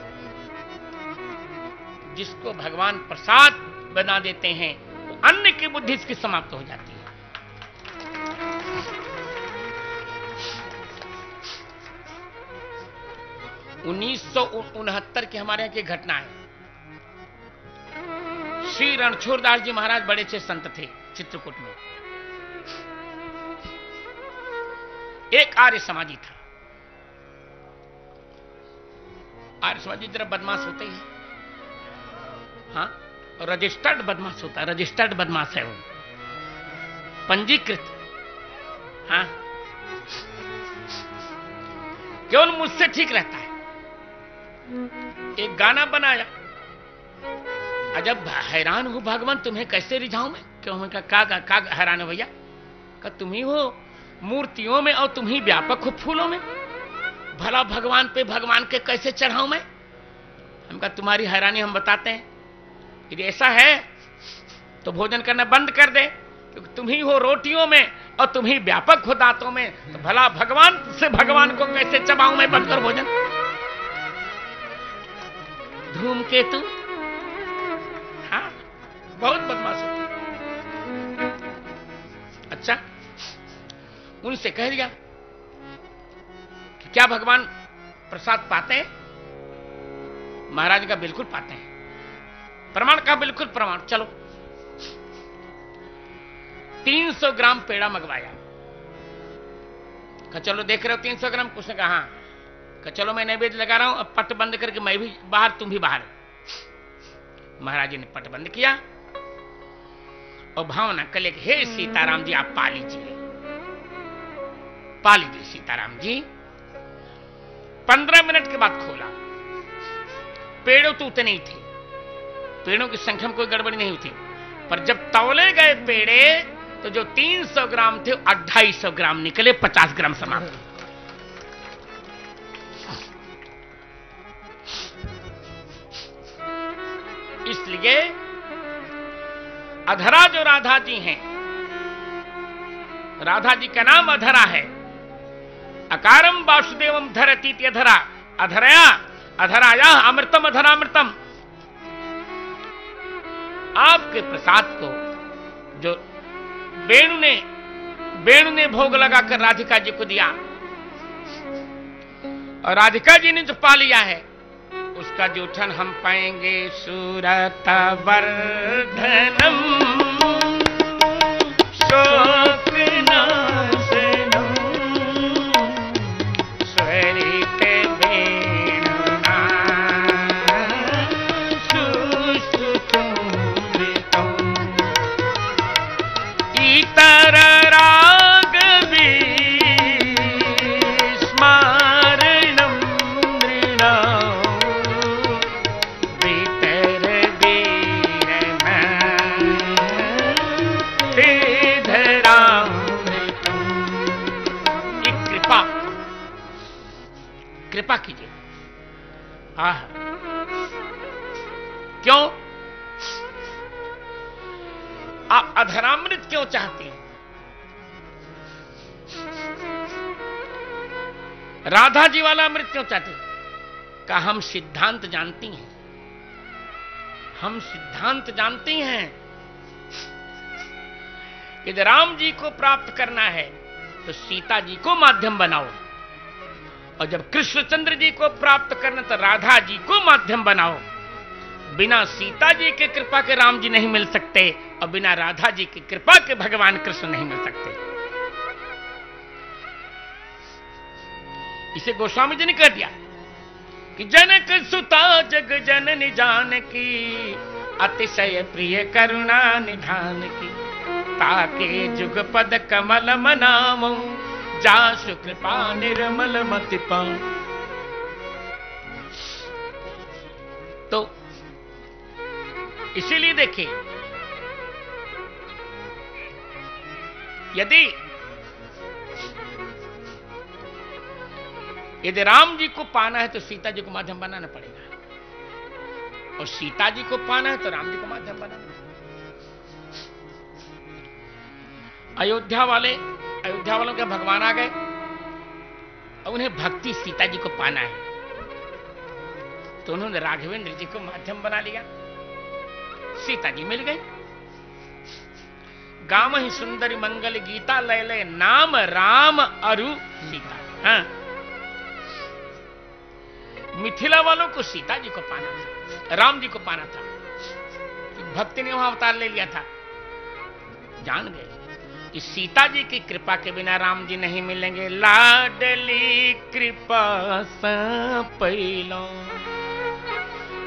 Speaker 1: जिसको भगवान प्रसाद बना देते हैं वो अन्न की बुद्धि इसकी समाप्त हो जाती है। (1969) की हमारे यहां की घटना है। श्री रणछोड़दास जी महाराज बड़े अच्छे संत थे चित्रकूट में। एक आर्य समाजी था। आर्य समाजी जरा बदमाश होते ही है, हाँ, रजिस्टर्ड बदमाश होता है। रजिस्टर्ड बदमाश है वो, पंजीकृत। हाँ, केवल मुझसे ठीक रहता है। एक गाना बनाया। अजब हैरान हूं भगवान, तुम्हें कैसे रिझाऊं मैं। क्यों? मैं का हैरान हो भैया? का तुम ही हो मूर्तियों में और तुम ही व्यापक हो फूलों में। भला भगवान पे भगवान के कैसे चढ़ाऊं मैं? हम कहा तुम्हारी हैरानी हम बताते हैं। यदि ऐसा है तो भोजन करना बंद कर दे, क्योंकि तुम ही हो रोटियों में और तुम ही व्यापक हो दांतों में। तो भला भगवान से भगवान को कैसे चबाऊं मैं? बंद कर भोजन। धूमकेतु, हाँ, बहुत बदमाश होता। अच्छा, उनसे कह दिया कि क्या भगवान प्रसाद पाते हैं? महाराज का बिल्कुल पाते हैं। प्रमाण का बिल्कुल प्रमाण। चलो 300 ग्राम पेड़ा मंगवाया। कहा चलो देख रहे हो 300 ग्राम? कुछ ने कहा हाँ। कहा चलो मैं नैवेद्य लगा रहा हूं, अब पट बंद करके मैं भी बाहर तुम भी बाहर। महाराज जी ने पट बंद किया और भावना कले हे सीताराम जी आप पा लीजिए, पा लीजिए सीताराम जी। 15 मिनट के बाद खोला। पेड़ों तो उतने ही थे, पेड़ों की संख्या में कोई गड़बड़ी नहीं हुई थी, पर जब तौले गए पेड़े तो जो 300 ग्राम थे 250 ग्राम निकले, 50 ग्राम समाप्त। इसलिए अधरा जो राधा जी हैं, राधा जी का नाम अधरा है। अकारम वासुदेवम धरती अधरा, अधरया अधराया अमृतम अधरामृतम। आपके प्रसाद को जो वेणु ने भोग लगाकर राधिका जी को दिया और राधिका जी ने जो पा लिया है उसका जूठन हम पाएंगे। सूरत वर्धनम शोक नाशनम स्वरित वेणुना सुश्रुतमृतम इतर रागवी स्मरणम नृणाम् वितर वीरन श्रीधरा क्यों? आप अधरामृत क्यों चाहती हैं? राधा जी वाला अमृत क्यों चाहती हैं? कहा हम सिद्धांत जानती हैं, हम सिद्धांत जानती हैं कि यदि राम जी को प्राप्त करना है तो सीता जी को माध्यम बनाओ, और जब कृष्णचंद्र जी को प्राप्त करना तो राधा जी को माध्यम बनाओ। बिना सीता जी की कृपा के राम जी नहीं मिल सकते, और बिना राधा जी की कृपा के भगवान कृष्ण नहीं मिल सकते। इसे गोस्वामी जी ने कह दिया कि जनक सुता जग जननी जानकी, अतिशय प्रिय करुणा निधान की, ताके जुग पद कमल मनामो, जासु कृपा निर्मल मति पाऊं। तो इसीलिए देखिए, यदि राम जी को पाना है तो सीता जी को माध्यम बनाना पड़ेगा, और सीता जी को पाना है तो राम जी को माध्यम बनाना। अयोध्या वालों के भगवान आ गए, और उन्हें भक्ति सीता जी को पाना है, तो उन्होंने राघवेंद्र जी को माध्यम बना लिया। सीता जी मिल गई। गाम ही सुंदरी मंगल गीता लैले, नाम राम अरु सीता। हाँ, मिथिला वालों को सीता जी को पाना था, राम जी को पाना था। भक्ति ने वहां अवतार ले लिया था। जान गए कि सीता जी की कृपा के बिना राम जी नहीं मिलेंगे। लाडली कृपा सा पैलो,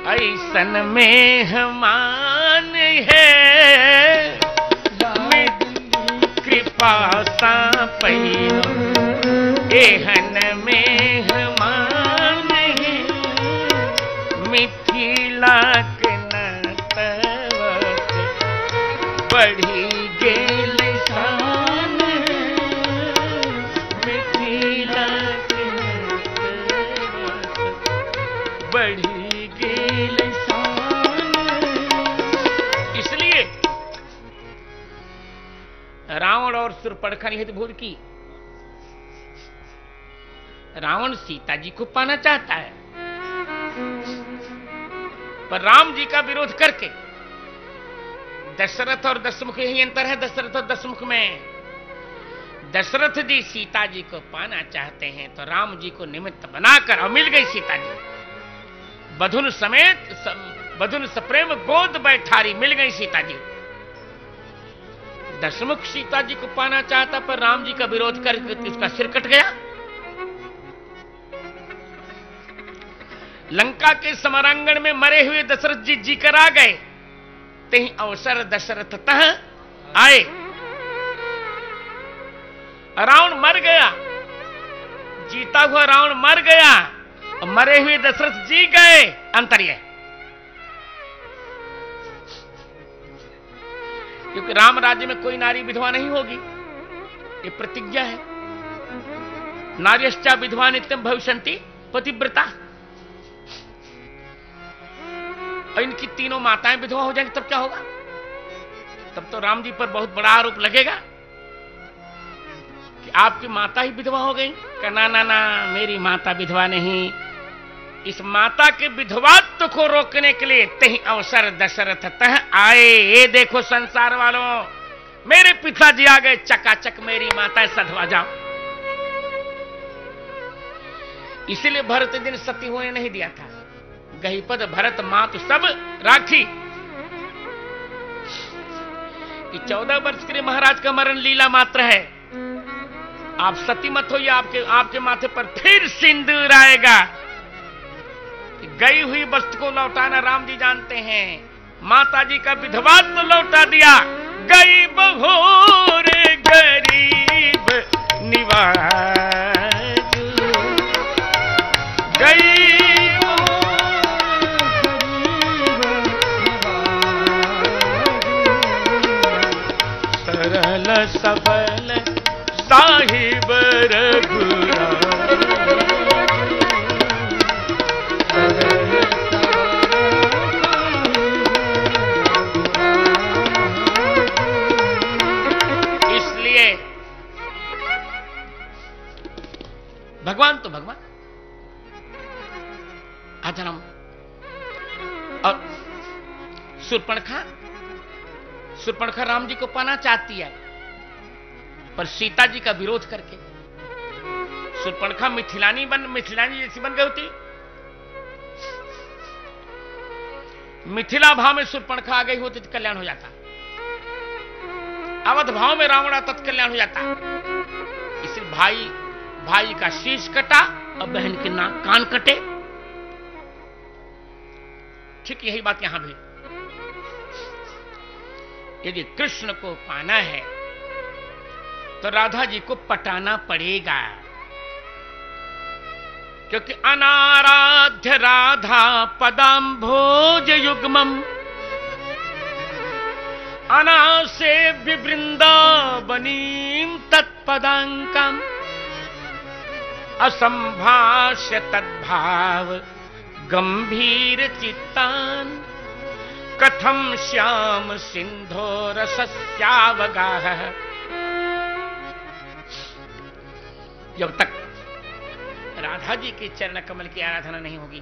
Speaker 1: ऐसन मेहमान है, कृपा सा पैलो, एहन मेहमान है, मिथिला के नतवत बढ़ी गेल शान, मिथिला के नतवत बढ़ी गेल शान। इसलिए रावण और शूर्पणखा ने भूल की। रावण सीता जी को पाना चाहता है, पर राम जी का विरोध करके, दशरथ और दशमुख यही अंतर है दशरथ और दशमुख में। दशरथ जी सीता जी को पाना चाहते हैं तो राम जी को निमित्त बनाकर, और मिल गई सीता जी बधुन समेत, बधुन सप्रेम गोद बैठारी, मिल गई सीता जी। दशमुख सीता जी को पाना चाहता, पर राम जी का विरोध करके उसका सिर कट गया। लंका के समरांगण में मरे हुए दशरथ जी जीकर आ गए, तेहि अवसर दशरथ तह आए। रावण मर गया, जीता हुआ रावण मर गया, और मरे हुए दशरथ जी गए। अंतर यह, क्योंकि राम राज्य में कोई नारी विधवा नहीं होगी, ये प्रतिज्ञा है। नार्यश्चा विधवा नित्यम भविष्यन्ति पतिव्रता। और इनकी तीनों माताएं विधवा हो जाएंगी तब क्या होगा? तब तो राम जी पर बहुत बड़ा आरोप लगेगा कि आपकी माता ही विधवा हो गई। ना ना ना, मेरी माता विधवा नहीं। इस माता के विधवात्व को रोकने के लिए तही अवसर दशरथ तह आए। ये देखो संसार वालों, मेरे पिताजी आ गए, चकाचक मेरी माता सधवा जाओ। इसीलिए भरत दिन सती होने नहीं दिया था। गहीपद भरत मातु सब राखी। कि 14 वर्ष के लिए महाराज का मरण लीला मात्र है। आप सती मत होइए, आपके माथे पर फिर सिंदूर आएगा। गई हुई वस्तु को लौटाना राम जी जानते हैं। माता जी का विधवात्व तो लौटा दिया। गई बहोर गरीब निवाज, गई सरल सबल साहिब रघुराज। तो भगवान। अधर्म और सुर्पणखा राम जी को पाना चाहती है, पर सीता जी का विरोध करके सुर्पणखा मिथिलानी जैसी बन गई होती। मिथिला भाव में सुर्पणखा आ गई होती तो कल्याण हो जाता, अवध भाव में रावण आता तो कल्याण हो जाता। इसलिए भाई का शीश कटा और बहन के नाक कान कटे। ठीक यही बात यहां भी, यदि कृष्ण को पाना है तो राधा जी को पटाना पड़ेगा, क्योंकि अनाराध्य राधा पदाम्भोज युग्मम अनासेव्य वृंदावनीं तत्पदांकम असंभाष्य तद्भाव गंभीर चित्तान कथम श्याम सिंधो रसस्यावगाह। जब तक राधा जी के चरण कमल की आराधना नहीं होगी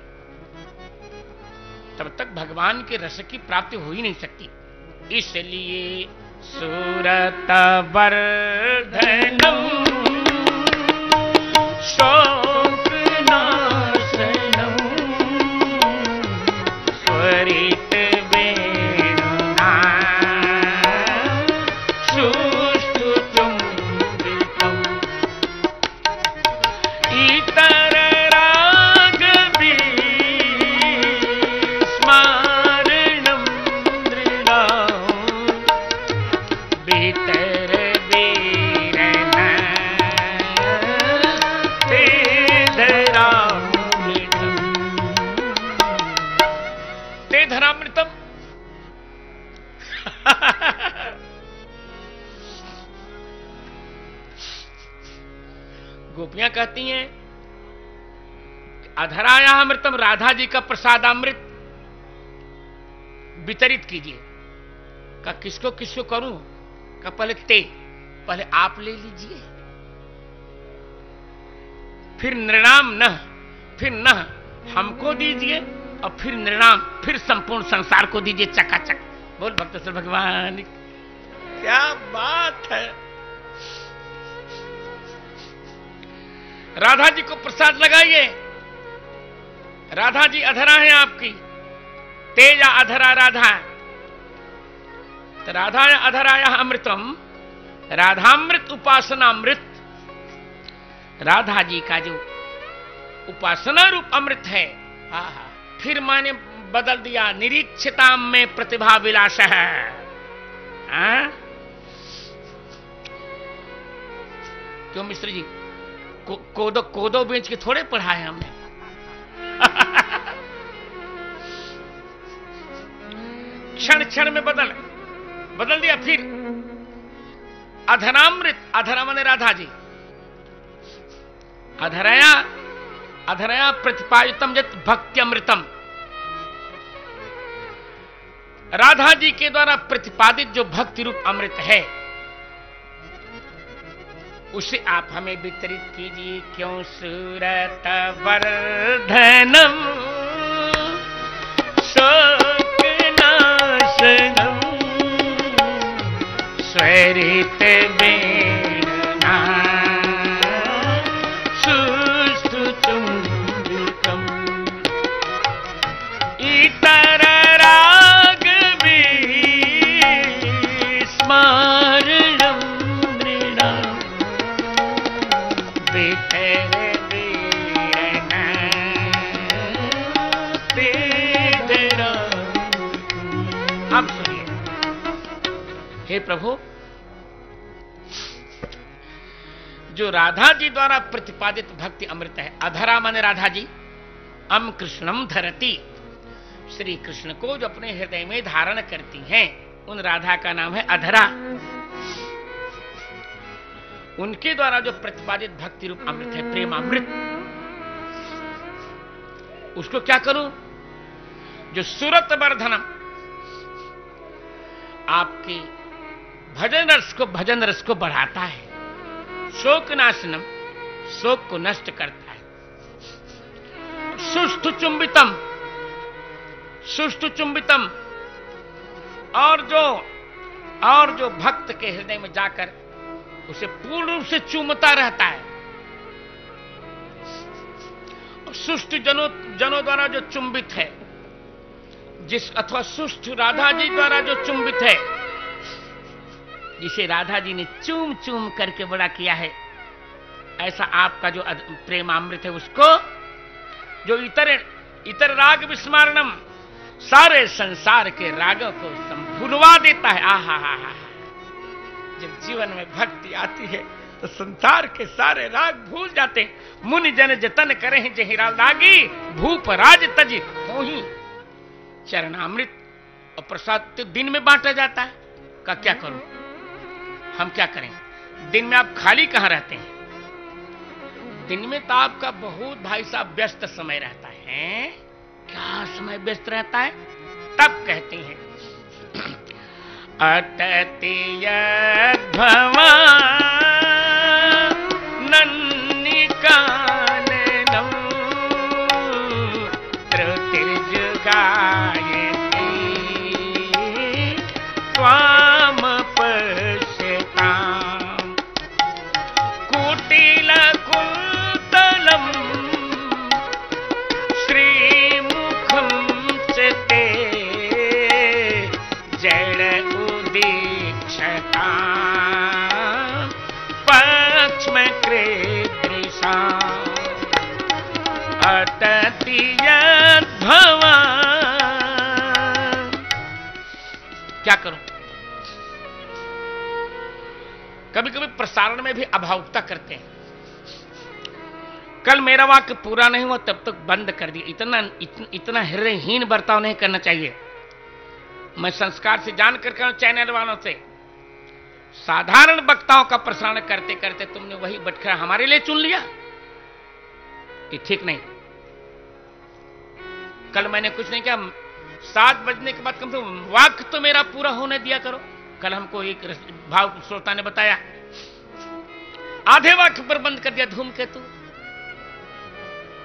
Speaker 1: तब तक भगवान के रस की प्राप्ति हो ही नहीं सकती। इसलिए सूरत वर्धनम शोक नाशनम स्वरित वेणुना सुष्टुतुम वितम इतर राग स्मारणम दृढ़ भीतर वीरन ते धरामृतम गोपियां कहती हैं अधराया अमृतम, राधा जी का प्रसादामृत वितरित कीजिए। का किसको किसको करूं? का पहले आप ले लीजिए, फिर नृणाम न, फिर न हमको दीजिए और फिर नृणाम, फिर संपूर्ण संसार को दीजिए चकाचक। बोल भक्तेश्वर भगवान, क्या बात है। राधा जी को प्रसाद लगाइए। राधा जी अधरा है आपकी, तेजा अधरा राधा। तो राधा अधराया अमृतम, राधामृत उपासनामृत, राधा जी का जो उपासना रूप अमृत है, फिर मैंने बदल दिया निरीक्षिता में प्रतिभा विलास है। क्यों मिश्र जी, कोदो बेच के थोड़े पढ़ा है हमने। क्षण क्षण में बदल दिया। फिर अधरामृत, अधरा माने राधा जी, अधरया प्रतिपादितम यत् भक्ति अमृतम, राधा जी के द्वारा प्रतिपादित जो भक्ति रूप अमृत है उसे आप हमें वितरित कीजिए। क्यों सूरत वर्धनम शोक नाशनम स्वरित वेणुना सुष्टुतुम वितम इतर राग स्मारणम नृणाम अब सुनिए। हे प्रभु, जो राधा जी द्वारा प्रतिपादित भक्ति अमृत है, अधरा माने राधा जी, अम कृष्णम धरती, श्री कृष्ण को जो अपने हृदय में धारण करती हैं, उन राधा का नाम है अधरा। उनके द्वारा जो प्रतिपादित भक्ति रूप अमृत है, प्रेम अमृत, उसको क्या करूं? जो सूरत वर्धनम, आपके भजन रस को बढ़ाता है, शोक नाशनम, शोक को नष्ट करता है, सुष्ठु चुंबितम, सुष्ठु चुंबितम, और जो भक्त के हृदय में जाकर उसे पूर्ण रूप से चूमता रहता है। सुष्ठु जनों द्वारा जो चुंबित है, अथवा सुष्ठु राधा जी द्वारा जो चुंबित है, जिसे राधा जी ने चूम चूम करके बड़ा किया है, ऐसा आपका जो प्रेमामृत है, उसको जो इतर राग विस्मरणम, सारे संसार के रागों को भुलवा देता है। आहा हा हा। जब जीवन में भक्ति आती है तो संसार के सारे राग भूल जाते हैं। मुनि जन जतन करें जहिरा लागी, भूप राज तज मोही। चरणामृत और प्रसाद तो दिन में बांटा जाता है, का क्या करूं, हम क्या करें? दिन में आप खाली कहां रहते हैं? दिन में तो आपका बहुत भाई साहब व्यस्त समय रहता है। क्या समय व्यस्त रहता है? तब कहते हैं अततीय भवानन्निकाननम त्रुतिर्जुगायति त्वाम पश्यताम् कुटिल कुन्तलम् श्रीमुखं च ते जड़ उदीक्षता पक्ष्म कृदृशा अततीय भवान। क्या करूं? कभी कभी प्रसारण में भी अभावुकता करते हैं। कल मेरा वाक्य पूरा नहीं हुआ तब तक बंद कर दिया। इतना हृदयहीन बर्ताव नहीं करना चाहिए। मैं संस्कार से जान कर चैनल वालों से, साधारण वक्ताओं का प्रसारण करते करते तुमने वही बटखरा हमारे लिए चुन लिया, ये ठीक नहीं। कल मैंने कुछ नहीं किया, 7 बजने के बाद कम से कम वाक्य तो मेरा पूरा होने दिया करो। कल हमको एक भाव श्रोता ने बताया, आधे वाक्य पर बंद कर दिया धूमकेतु।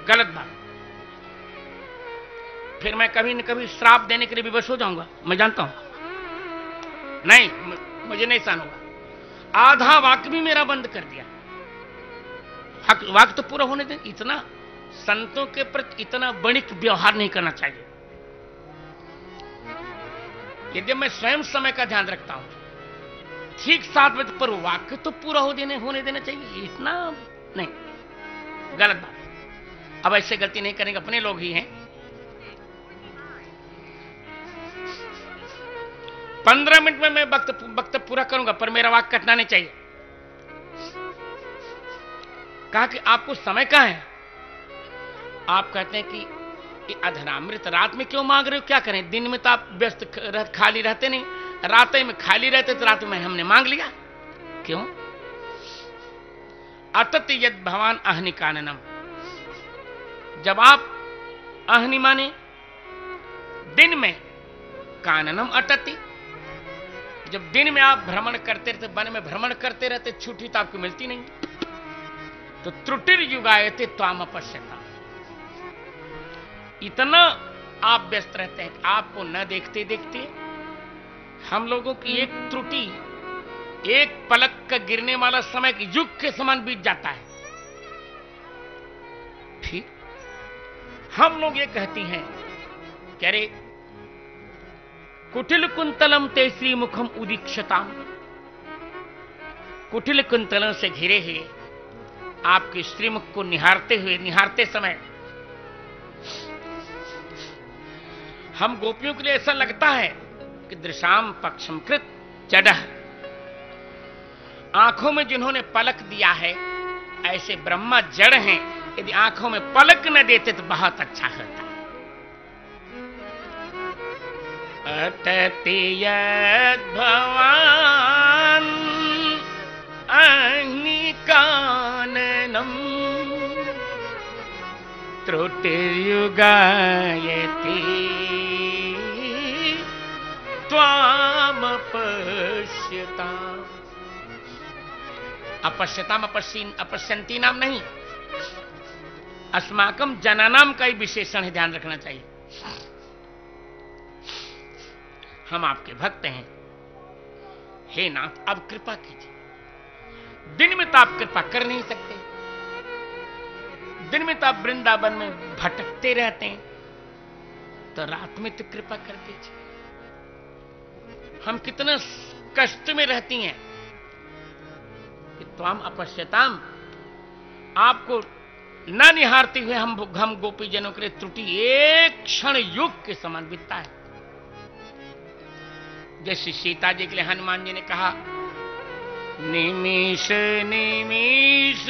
Speaker 1: गलत बात। फिर मैं कभी न कभी श्राप देने के लिए विवश हो जाऊंगा, मैं जानता हूं। नहीं, मुझे नहीं सहन होगा। आधा वाक्य भी मेरा बंद कर दिया। वाक्य तो पूरा होने दें। इतना संतों के प्रति इतना बणिक व्यवहार नहीं करना चाहिए। यदि मैं स्वयं समय का ध्यान रखता हूं, ठीक 7 बजे पर वाक्य तो पूरा होने देना चाहिए। इतना नहीं, गलत बात। अब ऐसे गलती नहीं करेंगे, अपने लोग ही हैं। 15 मिनट में मैं वक्त पूरा करूंगा, पर मेरा वाक्य कटना नहीं चाहिए। कहा कि आपको समय कहां है? आप कहते हैं कि ये अधरामृत रात में क्यों मांग रहे हो? क्या करें, दिन में तो आप व्यस्त खाली रहते नहीं, रात में खाली रहते तो रात में हमने मांग लिया। क्यों? अतत यद भवान अहनि काननम। जब आप अहनि माने दिन में, काननम अटति, जब दिन में आप भ्रमण करते रहते, वन में भ्रमण करते रहते, छुट्टी तो आपको मिलती नहीं, तो त्रुटिर युगायते त्वाम अपश्यता। इतना आप व्यस्त रहते हैं कि आपको न देखते देखते हम लोगों की एक त्रुटि, एक पलक का गिरने वाला समय युग के समान बीत जाता है। ठीक हम लोग ये कहती हैं कि अरे कुटिल कुंतलम ते श्री मुखम उदीक्षताम। कुटिल कुंतलों से घिरे हुए आपके श्रीमुख को निहारते समय हम गोपियों के लिए ऐसा लगता है कि दृशाम पक्षम कृत जडह। आंखों में जिन्होंने पलक दिया है ऐसे ब्रह्मा जड़ हैं, यदि आंखों में पलक न देते तो बहुत अच्छा होता। अतति यद भवान अग्नि काननम त्रुटिर्युगायति त्वाम अपश्यताम। अपश्यताम अपश्यंती नाम नहीं, अस्माकम जनानाम का ही विशेषण है, ध्यान रखना चाहिए। हम आपके भक्त हैं, हे नाथ अब कृपा कीजिए। दिन में तो आप कृपा कर नहीं सकते, दिन में तो आप वृंदावन में भटकते रहते हैं, तो रात में तो कृपा कर दीजिए। हम कितना कष्ट में रहती हैं कि त्वाम अपश्यताम, आपको न निहारते हुए हम गोपी जनों के लिए त्रुटि एक क्षण युग के समान बीतता है। जैसे सीता जी के लिए हनुमान जी ने कहा, निमिष निमिष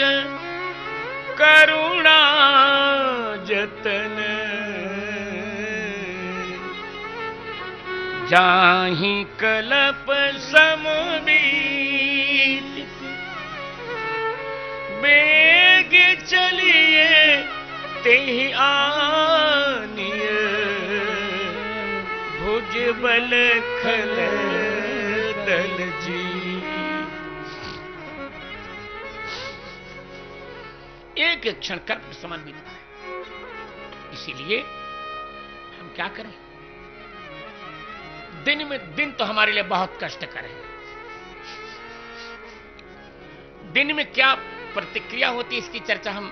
Speaker 1: करुणा जतन, जाहि कलप समबीत, बेग चलिए तेहि आनिय, भुज बल खल दल जी। एक एक क्षण कर्म समान बीतता है। इसीलिए हम क्या करें, दिन तो हमारे लिए बहुत कष्टकर है। दिन में क्या प्रतिक्रिया होती है, इसकी चर्चा हम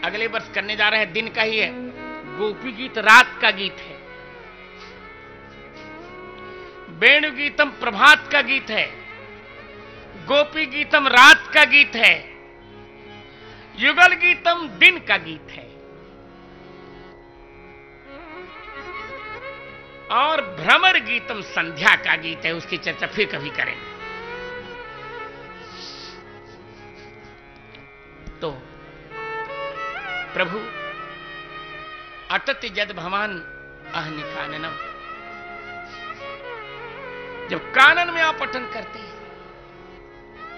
Speaker 1: अगले वर्ष करने जा रहे हैं। दिन का ही है। गोपी गीत रात का गीत है, वेणु गीतम प्रभात का गीत है, गोपी गीतम रात का गीत है, युगल गीतम दिन का गीत है, और भ्रमर गीतम संध्या का गीत है। उसकी चर्चा फिर कभी करेंगे। तो प्रभु अटति जद भवान अहनि काननम, जब कानन में आप पठन करते हैं,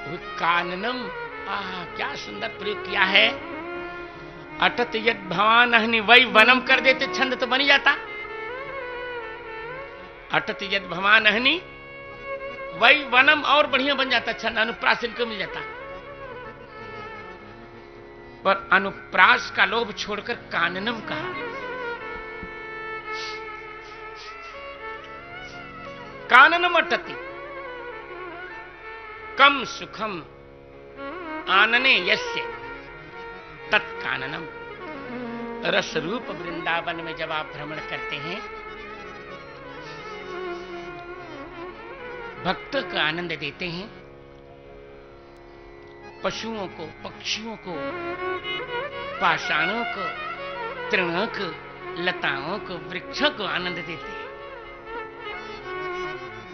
Speaker 1: वो काननम, क्या सुंदर प्रयोग किया है। अटत यद भवान अहनि वही वनम कर देते, छंद तो बन जाता। अटत यद भवान अहनि वही वनम, और बढ़िया बन जाता, छंद अनुप्रास इनको मिल जाता। पर अनुप्रास का लोभ छोड़कर काननम कहा। काननम अटति कम सुखम आनने यस्य तत्काननम। रस रूप वृंदावन में जब आप भ्रमण करते हैं, भक्तों को आनंद देते हैं, पशुओं को, पक्षियों को, पाषाणों को, तृणों को, लताओं को, वृक्षों को आनंद देते हैं,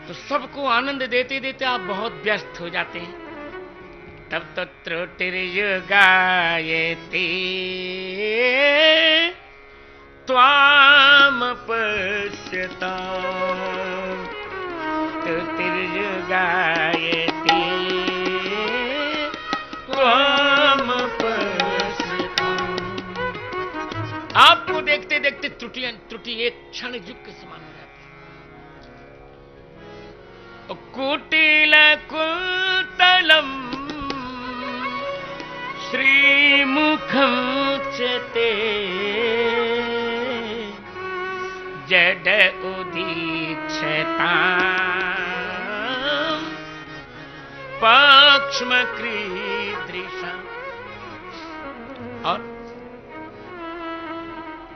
Speaker 1: तो सबको आनंद देते देते आप बहुत व्यस्त हो जाते हैं। तब तो त्रुटिर्युगायते त्वाम पश्यताम्, त्रुटिर्युगायते त्वाम पश्यताम्। आपको देखते देखते त्रुटि एक क्षण युग के समान हो जाती है। कुटिल कुतलम श्रीमुखं चते, जड उदीक्षताम् पक्ष्मक्रीदृशम्। और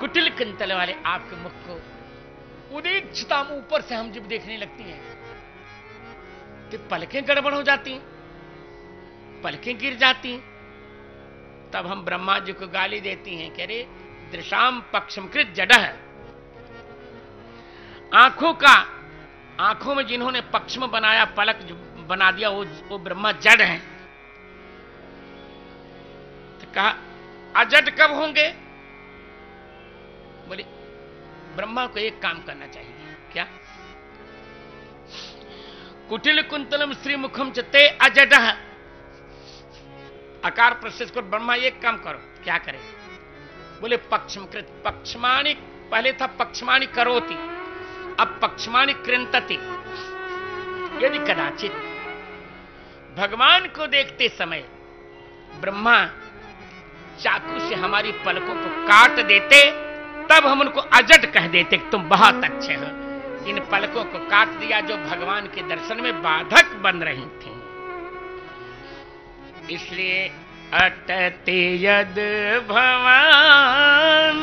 Speaker 1: कुटिल कुंतल वाले आपके मुख को उदीक्षताम, ऊपर से हम जब देखने लगती हैं तो पलकें गड़बड़ हो जाती हैं, पलकें गिर जाती हैं। तब हम ब्रह्मा जी को गाली देती हैं कि अरे दृशाम पक्षमकृत जडः, आंखों में जिन्होंने पक्षम बनाया, पलक बना दिया, वो ब्रह्मा जड़ हैं। तो कहा अजड कब होंगे? बोले ब्रह्मा को एक काम करना चाहिए। क्या? कुटिल कुंतलम श्रीमुखम चते अजडः, आकार प्रशेष को ब्रह्मा एक काम करो। क्या करे? बोले पक्षमकृत, पक्षमाणि, पहले था पक्षमाणि करोति, अब पक्षमाणि कृंतति। यदि कदाचित भगवान को देखते समय ब्रह्मा चाकू से हमारी पलकों को काट देते, तब हम उनको अजट कह देते कि तुम बहुत अच्छे हो। इन पलकों को काट दिया जो भगवान के दर्शन में बाधक बन रही थी। इसलिए अटते यद भवान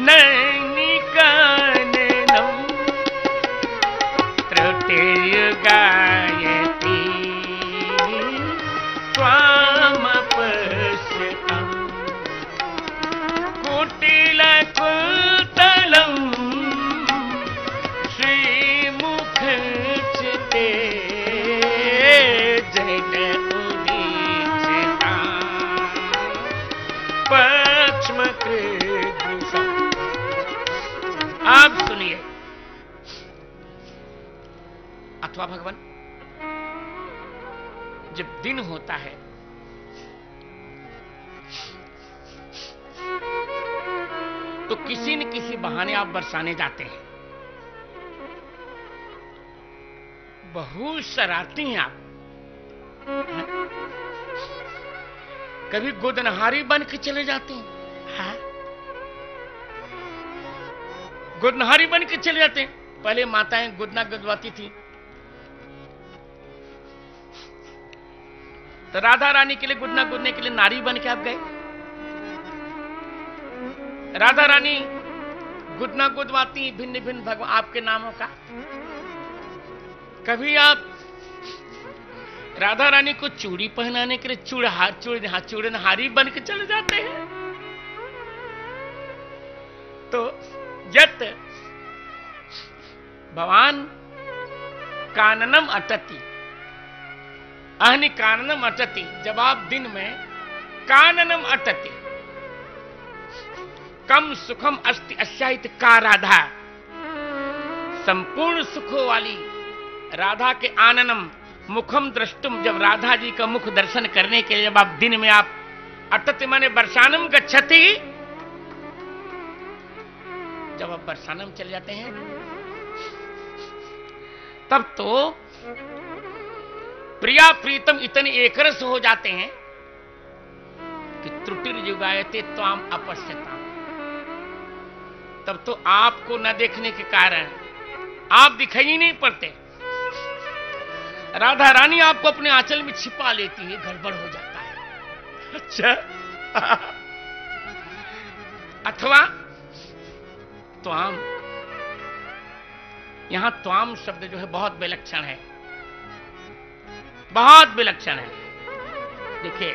Speaker 1: नैनिकाननम त्रुटिर्गायति त्वामपश्यताम् कुटिलकुन्तलं श्रीमुखचिते आप सुनिए। अथवा भगवान जब दिन होता है तो किसी न किसी बहाने आप बरसाने जाते हैं। बहुत शरारती हैं आप। कभी गोदनहारी बन के चले जाते हैं। हाँ? गोदनहारी बन के चले जाते हैं। पहले माताएं गोदना गदवाती थी, तो राधा रानी के लिए गुदना गुदने के लिए नारी बन के आप गए। राधा रानी गुदना गुदवाती भिन्न भिन्न भगवान आपके नामों का। कभी आप राधा रानी को चूड़ी पहनाने के लिए चूड़नहारी बन के चले जाते हैं। तो यत भगवान काननम अटति अहनि काननम अटति, जब आप दिन में काननम अटति कम सुखम अस्ति अस्याहित का राधा, संपूर्ण सुखों वाली राधा के आननम मुखम द्रष्टुम, जब राधा जी का मुख दर्शन करने के लिए जब आप दिन में आप अटति माने बरसानम गच्छति, जब आप बरसानम चले जाते हैं तब तो प्रिया प्रीतम इतने एकरस हो जाते हैं कि त्रुटिर युगायते त्वाम अपश्यताम। तब तो आपको न देखने के कारण आप दिखाई नहीं पड़ते। राधा रानी आपको अपने आंचल में छिपा लेती है, गड़बड़ हो जाता है। अच्छा अथवा त्वाम, यहां त्वाम शब्द जो है बहुत विलक्षण है, बहुत विलक्षण है। देखिए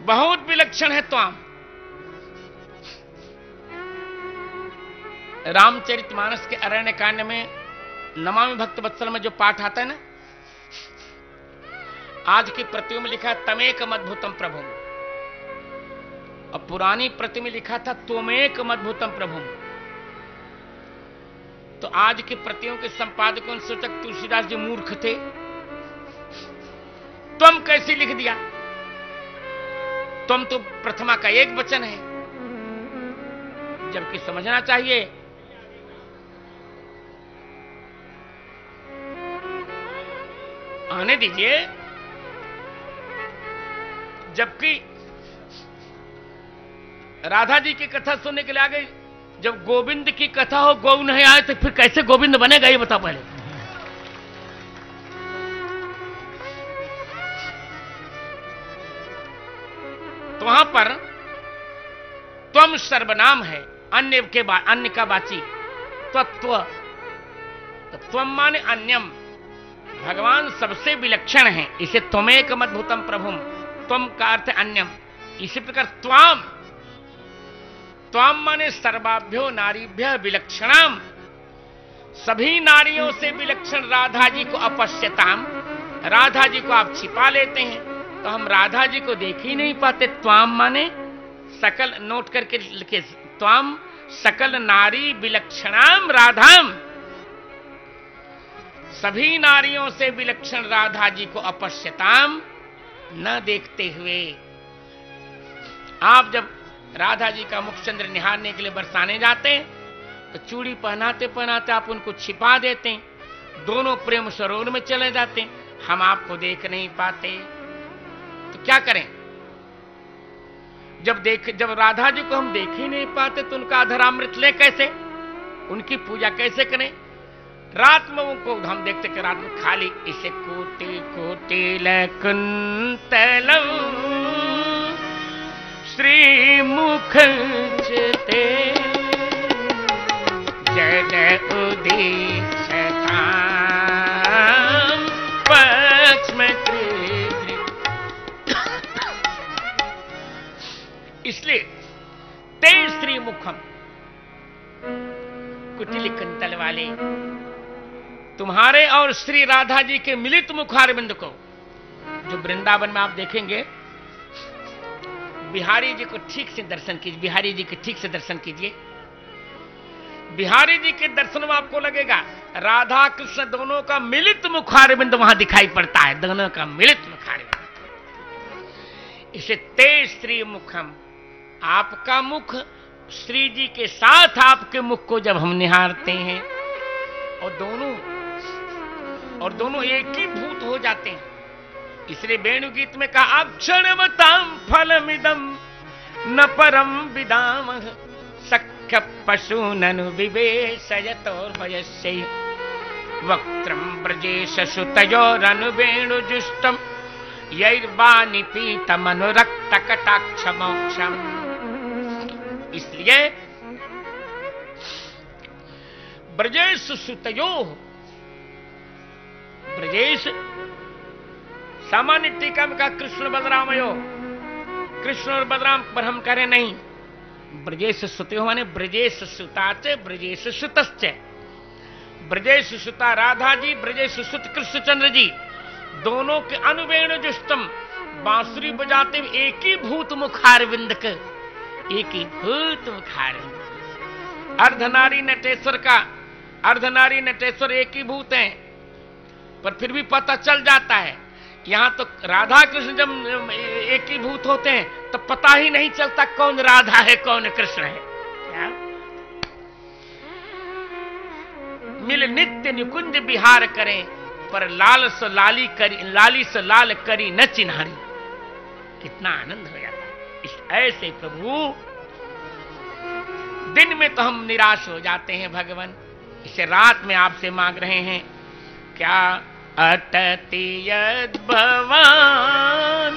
Speaker 1: बहुत विलक्षण है त्वाम। रामचरितमानस के अरण्यकांड में नमामि भक्त वत्सल में जो पाठ आता है ना, आज की प्रतियों में लिखा तमेक मद्भुतम प्रभु, और पुरानी प्रति में लिखा था त्वमेक मद्भुतम प्रभु। तो आज की प्रतियों के संपादकों ने सोचा तुलसीदास जी मूर्ख थे, तुम कैसे लिख दिया? तुम तो प्रथमा का एक वचन है, जबकि समझना चाहिए आने दीजिए। जबकि राधा जी की कथा सुनने के लिए आ गई, जब गोविंद की कथा हो गौ नहीं आए तो फिर कैसे गोविंद बनेगा ये बताओ पहले। तो वहां पर त्वम सर्वनाम है, अन्य का वाची तत्व, तो त्वम माने अन्यम, भगवान सबसे विलक्षण है, इसे त्वमेक मद्भुतम प्रभुम, त्वम का अर्थ अन्यम। इसी प्रकार त्वाम, त्वाम माने सर्वाभ्यो नारीभ्य विलक्षणाम, सभी नारियों से विलक्षण राधा जी को अपश्यताम, राधा जी को आप छिपा लेते हैं, तो हम राधा जी को देख ही नहीं पाते। त्वाम माने सकल, नोट करके लिखे, त्वाम सकल नारी विलक्षणाम राधाम, सभी नारियों से विलक्षण राधा जी को अपश्यताम, न देखते हुए। आप जब राधा जी का मुखचंद्र निहारने के लिए बरसाने जाते हैं तो चूड़ी पहनाते पहनाते आप उनको छिपा देते हैं, दोनों प्रेम सरोवर में चले जाते हैं, हम आपको देख नहीं पाते, तो क्या करें? जब राधा जी को हम देख ही नहीं पाते तो उनका अधरामृत ले कैसे, उनकी पूजा कैसे करें? रात में उनको हम देखते कि रात में खाली इसे कोटि कोटिल कुंतलम श्रीमुख चिते जड उदीक्षतां पक्ष्म कृत्रि। इसलिए ते श्रीमुखम, कुटिल कुंतल वाले तुम्हारे और श्री राधा जी के मिलित मुखारविंद को, जो वृंदावन में आप देखेंगे, बिहारी जी को ठीक से दर्शन कीजिए, बिहारी जी के ठीक से दर्शन कीजिए। बिहारी जी के दर्शन में आपको लगेगा राधा कृष्ण दोनों का मिलित मुखारविंद वहां दिखाई पड़ता है, दोनों का मिलित मुखारविंद। इसे ते श्री मुखम, आपका मुख श्री जी के साथ आपके मुख को जब हम निहारते हैं और दोनों एक ही भूत हो जाते हैं। इसलिए वेणु गीत में कहा अक्षरवताम फलमिदम न परम विदामः सख्य पशूननु विवेशयतोर्भयस्य वक्त्रम ब्रजेश सुतयोरनु वेणुजुष्टम यैर्वाणि पीतमनुरक्त कटाक्ष मोक्षम। इसलिए ब्रजेश सुतयो, ब्रजेश सामान्य टीका में कहा कृष्ण बलरामयो, कृष्ण और बलराम पर हम करें नहीं। ब्रजेश सुतयो माने ब्रजेश सुताच ब्रजेश सुतश्च, ब्रजेश सुता राधा जी, ब्रजेश सुत कृष्णचंद्र जी, दोनों के अनुवेणु जुष्टम, बांसुरी बजाते हुए एक ही भूत मुखारविंद के, एक ही भूत मुखारविंद। अर्धनारी नटेश्वर का, अर्धनारी नटेश्वर एक ही भूत हैं, पर फिर भी पता चल जाता है। यहां तो राधा कृष्ण जब एक ही भूत होते हैं तो पता ही नहीं चलता कौन राधा है कौन कृष्ण है। क्या? मिल नित्य निकुंज विहार करें, पर लाल सो लाली करी, लाली सो लाल करी न चिन्हारी। कितना आनंद हो जाता है। इस ऐसे प्रभु दिन में तो हम निराश हो जाते हैं भगवान, इसे रात में आपसे मांग रहे हैं। क्या अटति यद भवान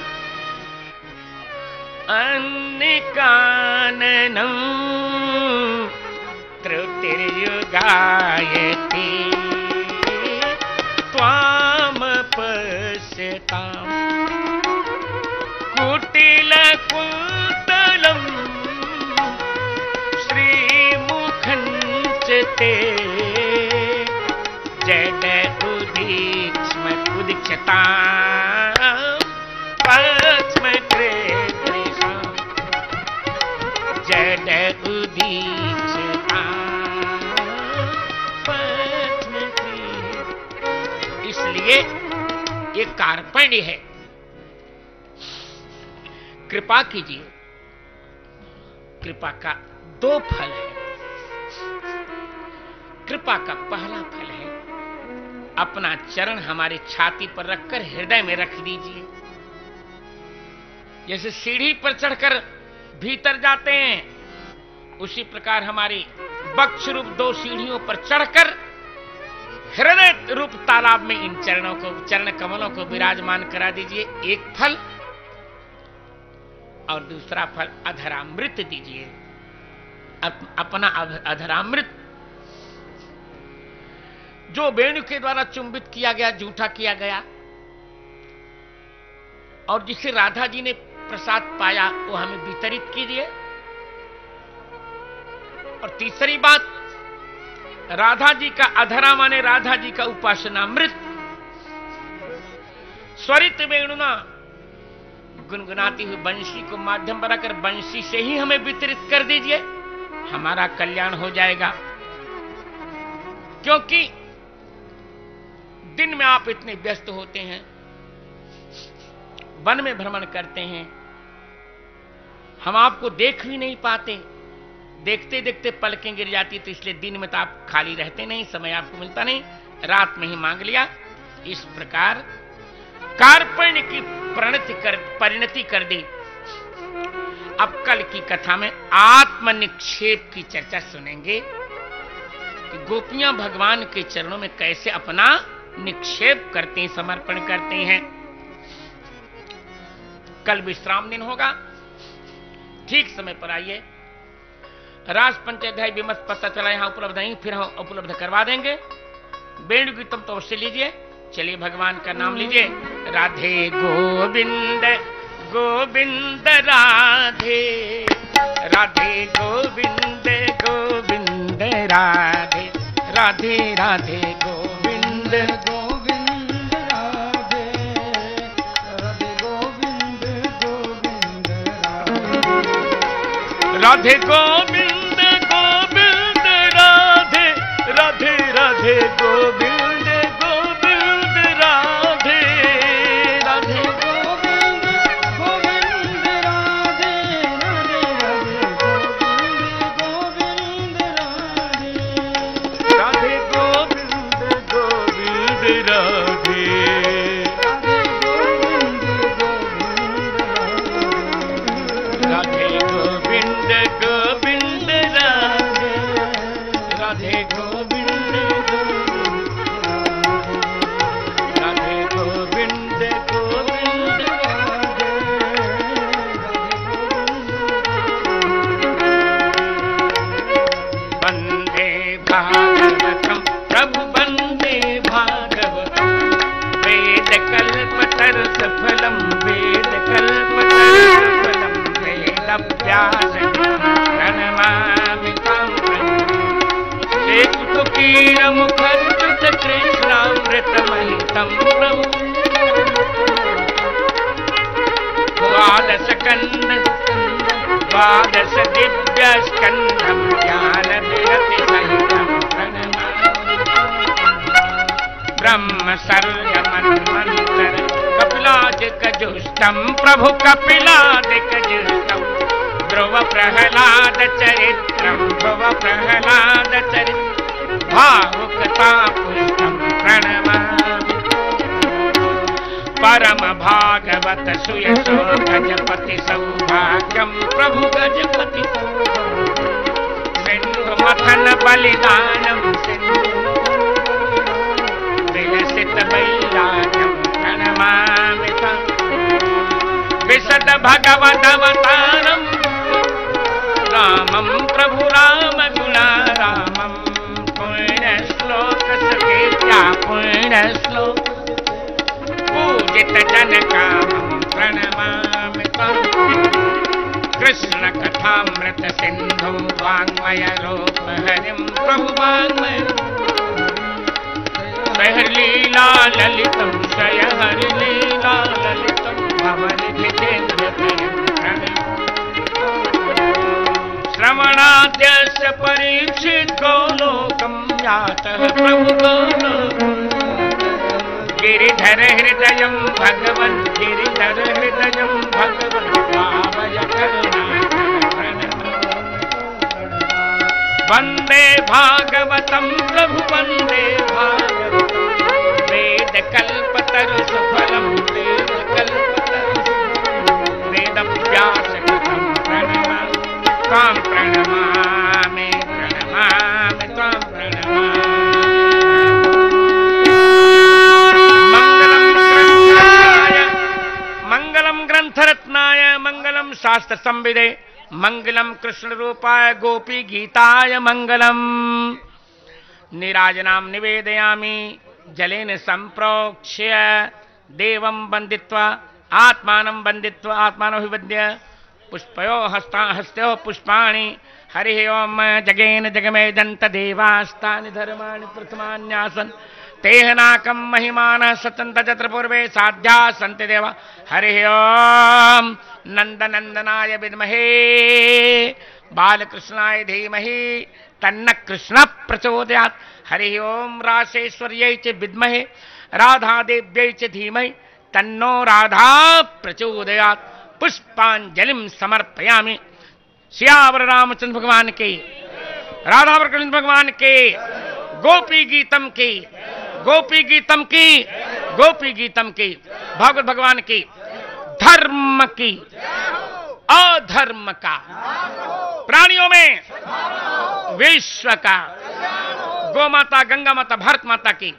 Speaker 1: अन्य काननम त्रुटिर्युगायति त्वाम पश्यताम कुटिल कुंतलम श्रीमुखं च ते जड उदीक्षतां पक्ष्म कृत्रिषां जड उदीक्षतां पक्ष्म कृत्रि। इसलिए ये कार्पण्य है। कृपा कीजिए। कृपा का दो फल है। कृपा का पहला फल है अपना चरण हमारे छाती पर रखकर हृदय में रख दीजिए। जैसे सीढ़ी पर चढ़कर भीतर जाते हैं, उसी प्रकार हमारी वक्ष रूप दो सीढ़ियों पर चढ़कर हृदय रूप तालाब में इन चरणों को, चरण कमलों को विराजमान करा दीजिए। एक फल, और दूसरा फल अधरामृत दीजिए। अपना अधरामृत जो वेणु के द्वारा चुंबित किया गया, जूठा किया गया, और जिसे राधा जी ने प्रसाद पाया, वो हमें वितरित कीजिए। और तीसरी बात, राधा जी का अधरा माने राधा जी का उपासनामृत, स्वरित वेणुना गुनगुनाती हुई बंशी को माध्यम बनाकर बंशी से ही हमें वितरित कर दीजिए। हमारा कल्याण हो जाएगा। क्योंकि दिन में आप इतने व्यस्त होते हैं, वन में भ्रमण करते हैं, हम आपको देख भी नहीं पाते। देखते देखते पलकें गिर जाती, तो इसलिए दिन में तो आप खाली रहते नहीं, समय आपको मिलता नहीं, रात में ही मांग लिया। इस प्रकार कार्पण्य की परिणति कर दी। अब कल की कथा में आत्मनिक्षेप की चर्चा सुनेंगे कि गोपियां भगवान के चरणों में कैसे अपना निक्षेप करते हैं, समर्पण करते हैं। कल विश्राम दिन होगा, ठीक समय पर आइए। रास पंचाध्याय विमर्श पता चला यहां उपलब्ध नहीं, फिर हम उपलब्ध करवा देंगे। वेणु गीतम तो अवश्य लीजिए। चलिए भगवान का नाम लीजिए। राधे गोविंद गोविंद राधे, राधे गोविंद गोविंद राधे, राधे राधे गोविंद
Speaker 2: गोविंद राधे, राधे गोविंद गोविंद
Speaker 1: राधे गोविंद गोविंद राधे, राधे राधे गोविंद गोविंद राधे, राधे
Speaker 2: गोविंद गोविंद राधे, राधे गोविंद गोविंद राधे,
Speaker 1: राधे गोविंद गोविंद राधे, राधे गोविंद राधे गोविंद गोविंद वंदे भागवतम प्रभु वंदे भागवतम, वेद कल्पतर सफलम, वेद कल्पतर सफलम, वेद व्यास प्रणमामि तां शेखुकीर मुखर्जुत कृष्णामृतमहितं प्रभु, द्वादश दिव्य स्कंधम ज्ञान विरति सहितं प्रणमामि, ब्रह्म सर्व मन्वंतर कपिलादिक जुष्टम, प्रभु कपिलादिक जुष्टम, ध्रुव प्रहलाद चरित्रम, ध्रुव प्रहलाद चरित्रम, भावुकता पुष्टम प्रणमामि, परम भागवत सुयशो गजपति सौभाग्यम, प्रभु गजपति सिंधु मथन बलिदानम, सिंधु विलसित वैराग्यम प्रणमामि तं, विशद भगवदवतारम रामं प्रभु राम गुणा रामं, पुण्य श्लोक सकेत्या पुण्य श्लोक पूजित जनकामं प्रणमामि तं, कृष्ण कथामृत सिंधु वाङ्मय रूप हरिं, प्रभु वाङ्मय हरिलीला ललितं, जय हरिलीला ललितं, भवनिधि जितेन्द्र प्रणमामि, श्रवणाद्यस्य परीक्षित गोलोकं यातः प्रभु गोलोकं, गिरिधर हृदयं भगवन्, गिरिधर हृदयं भगवन्, भावय करुणाकर वन्दे भागवतं प्रभु वन्दे भागवतं, वेद कल्पतरु सुफलं, वेद कल्पतरु वेद व्यास कृतं प्रणमामि त्वां, प्रणमामि प्रणमामि त्वां प्रणमामि। मंगलम ग्रंथरत्नाय, मंगलम शास्त्र संविदे, मंगलम कृष्ण रूपाय गोपी गीताय मंगलम। नीराजनाम निवेदयामि जलेन संप्रोक्ष्य, देवं वंदित्वा आत्मानं वंदित्वा आत्मानोऽभिवद्य, पुष्पयो हस्तयो पुष्पाणि, हरि ओम जगेन जगमेदन्त देवास्तानि धर्माणि प्रथमान्यासन्, तेहनाकं महिमानः सतन्त जत्र पूर्वे साध्या सन्ति देवा, हरि ओम नंदनंदनाय विद्महे बालकृष्णाय धीमहि तन्न कृष्ण प्रचोदयात्, हरि ओम रासेश्वर्यै च विद्महे राधादेव्यै च धीमहि तन्नो राधा प्रचोदयात्। पुष्पांजलिं समर्पयामि। सियावर रामचंद्र भगवान के, राधावर कृष्ण भगवान के, गोपी गीतम की, गोपी गीतम की गोपी गीतम की, भागवत भगवान की, धर्म की, अधर्म का, प्राणियों में विश्व का, गौ माता, गंगा माता, भारत माता की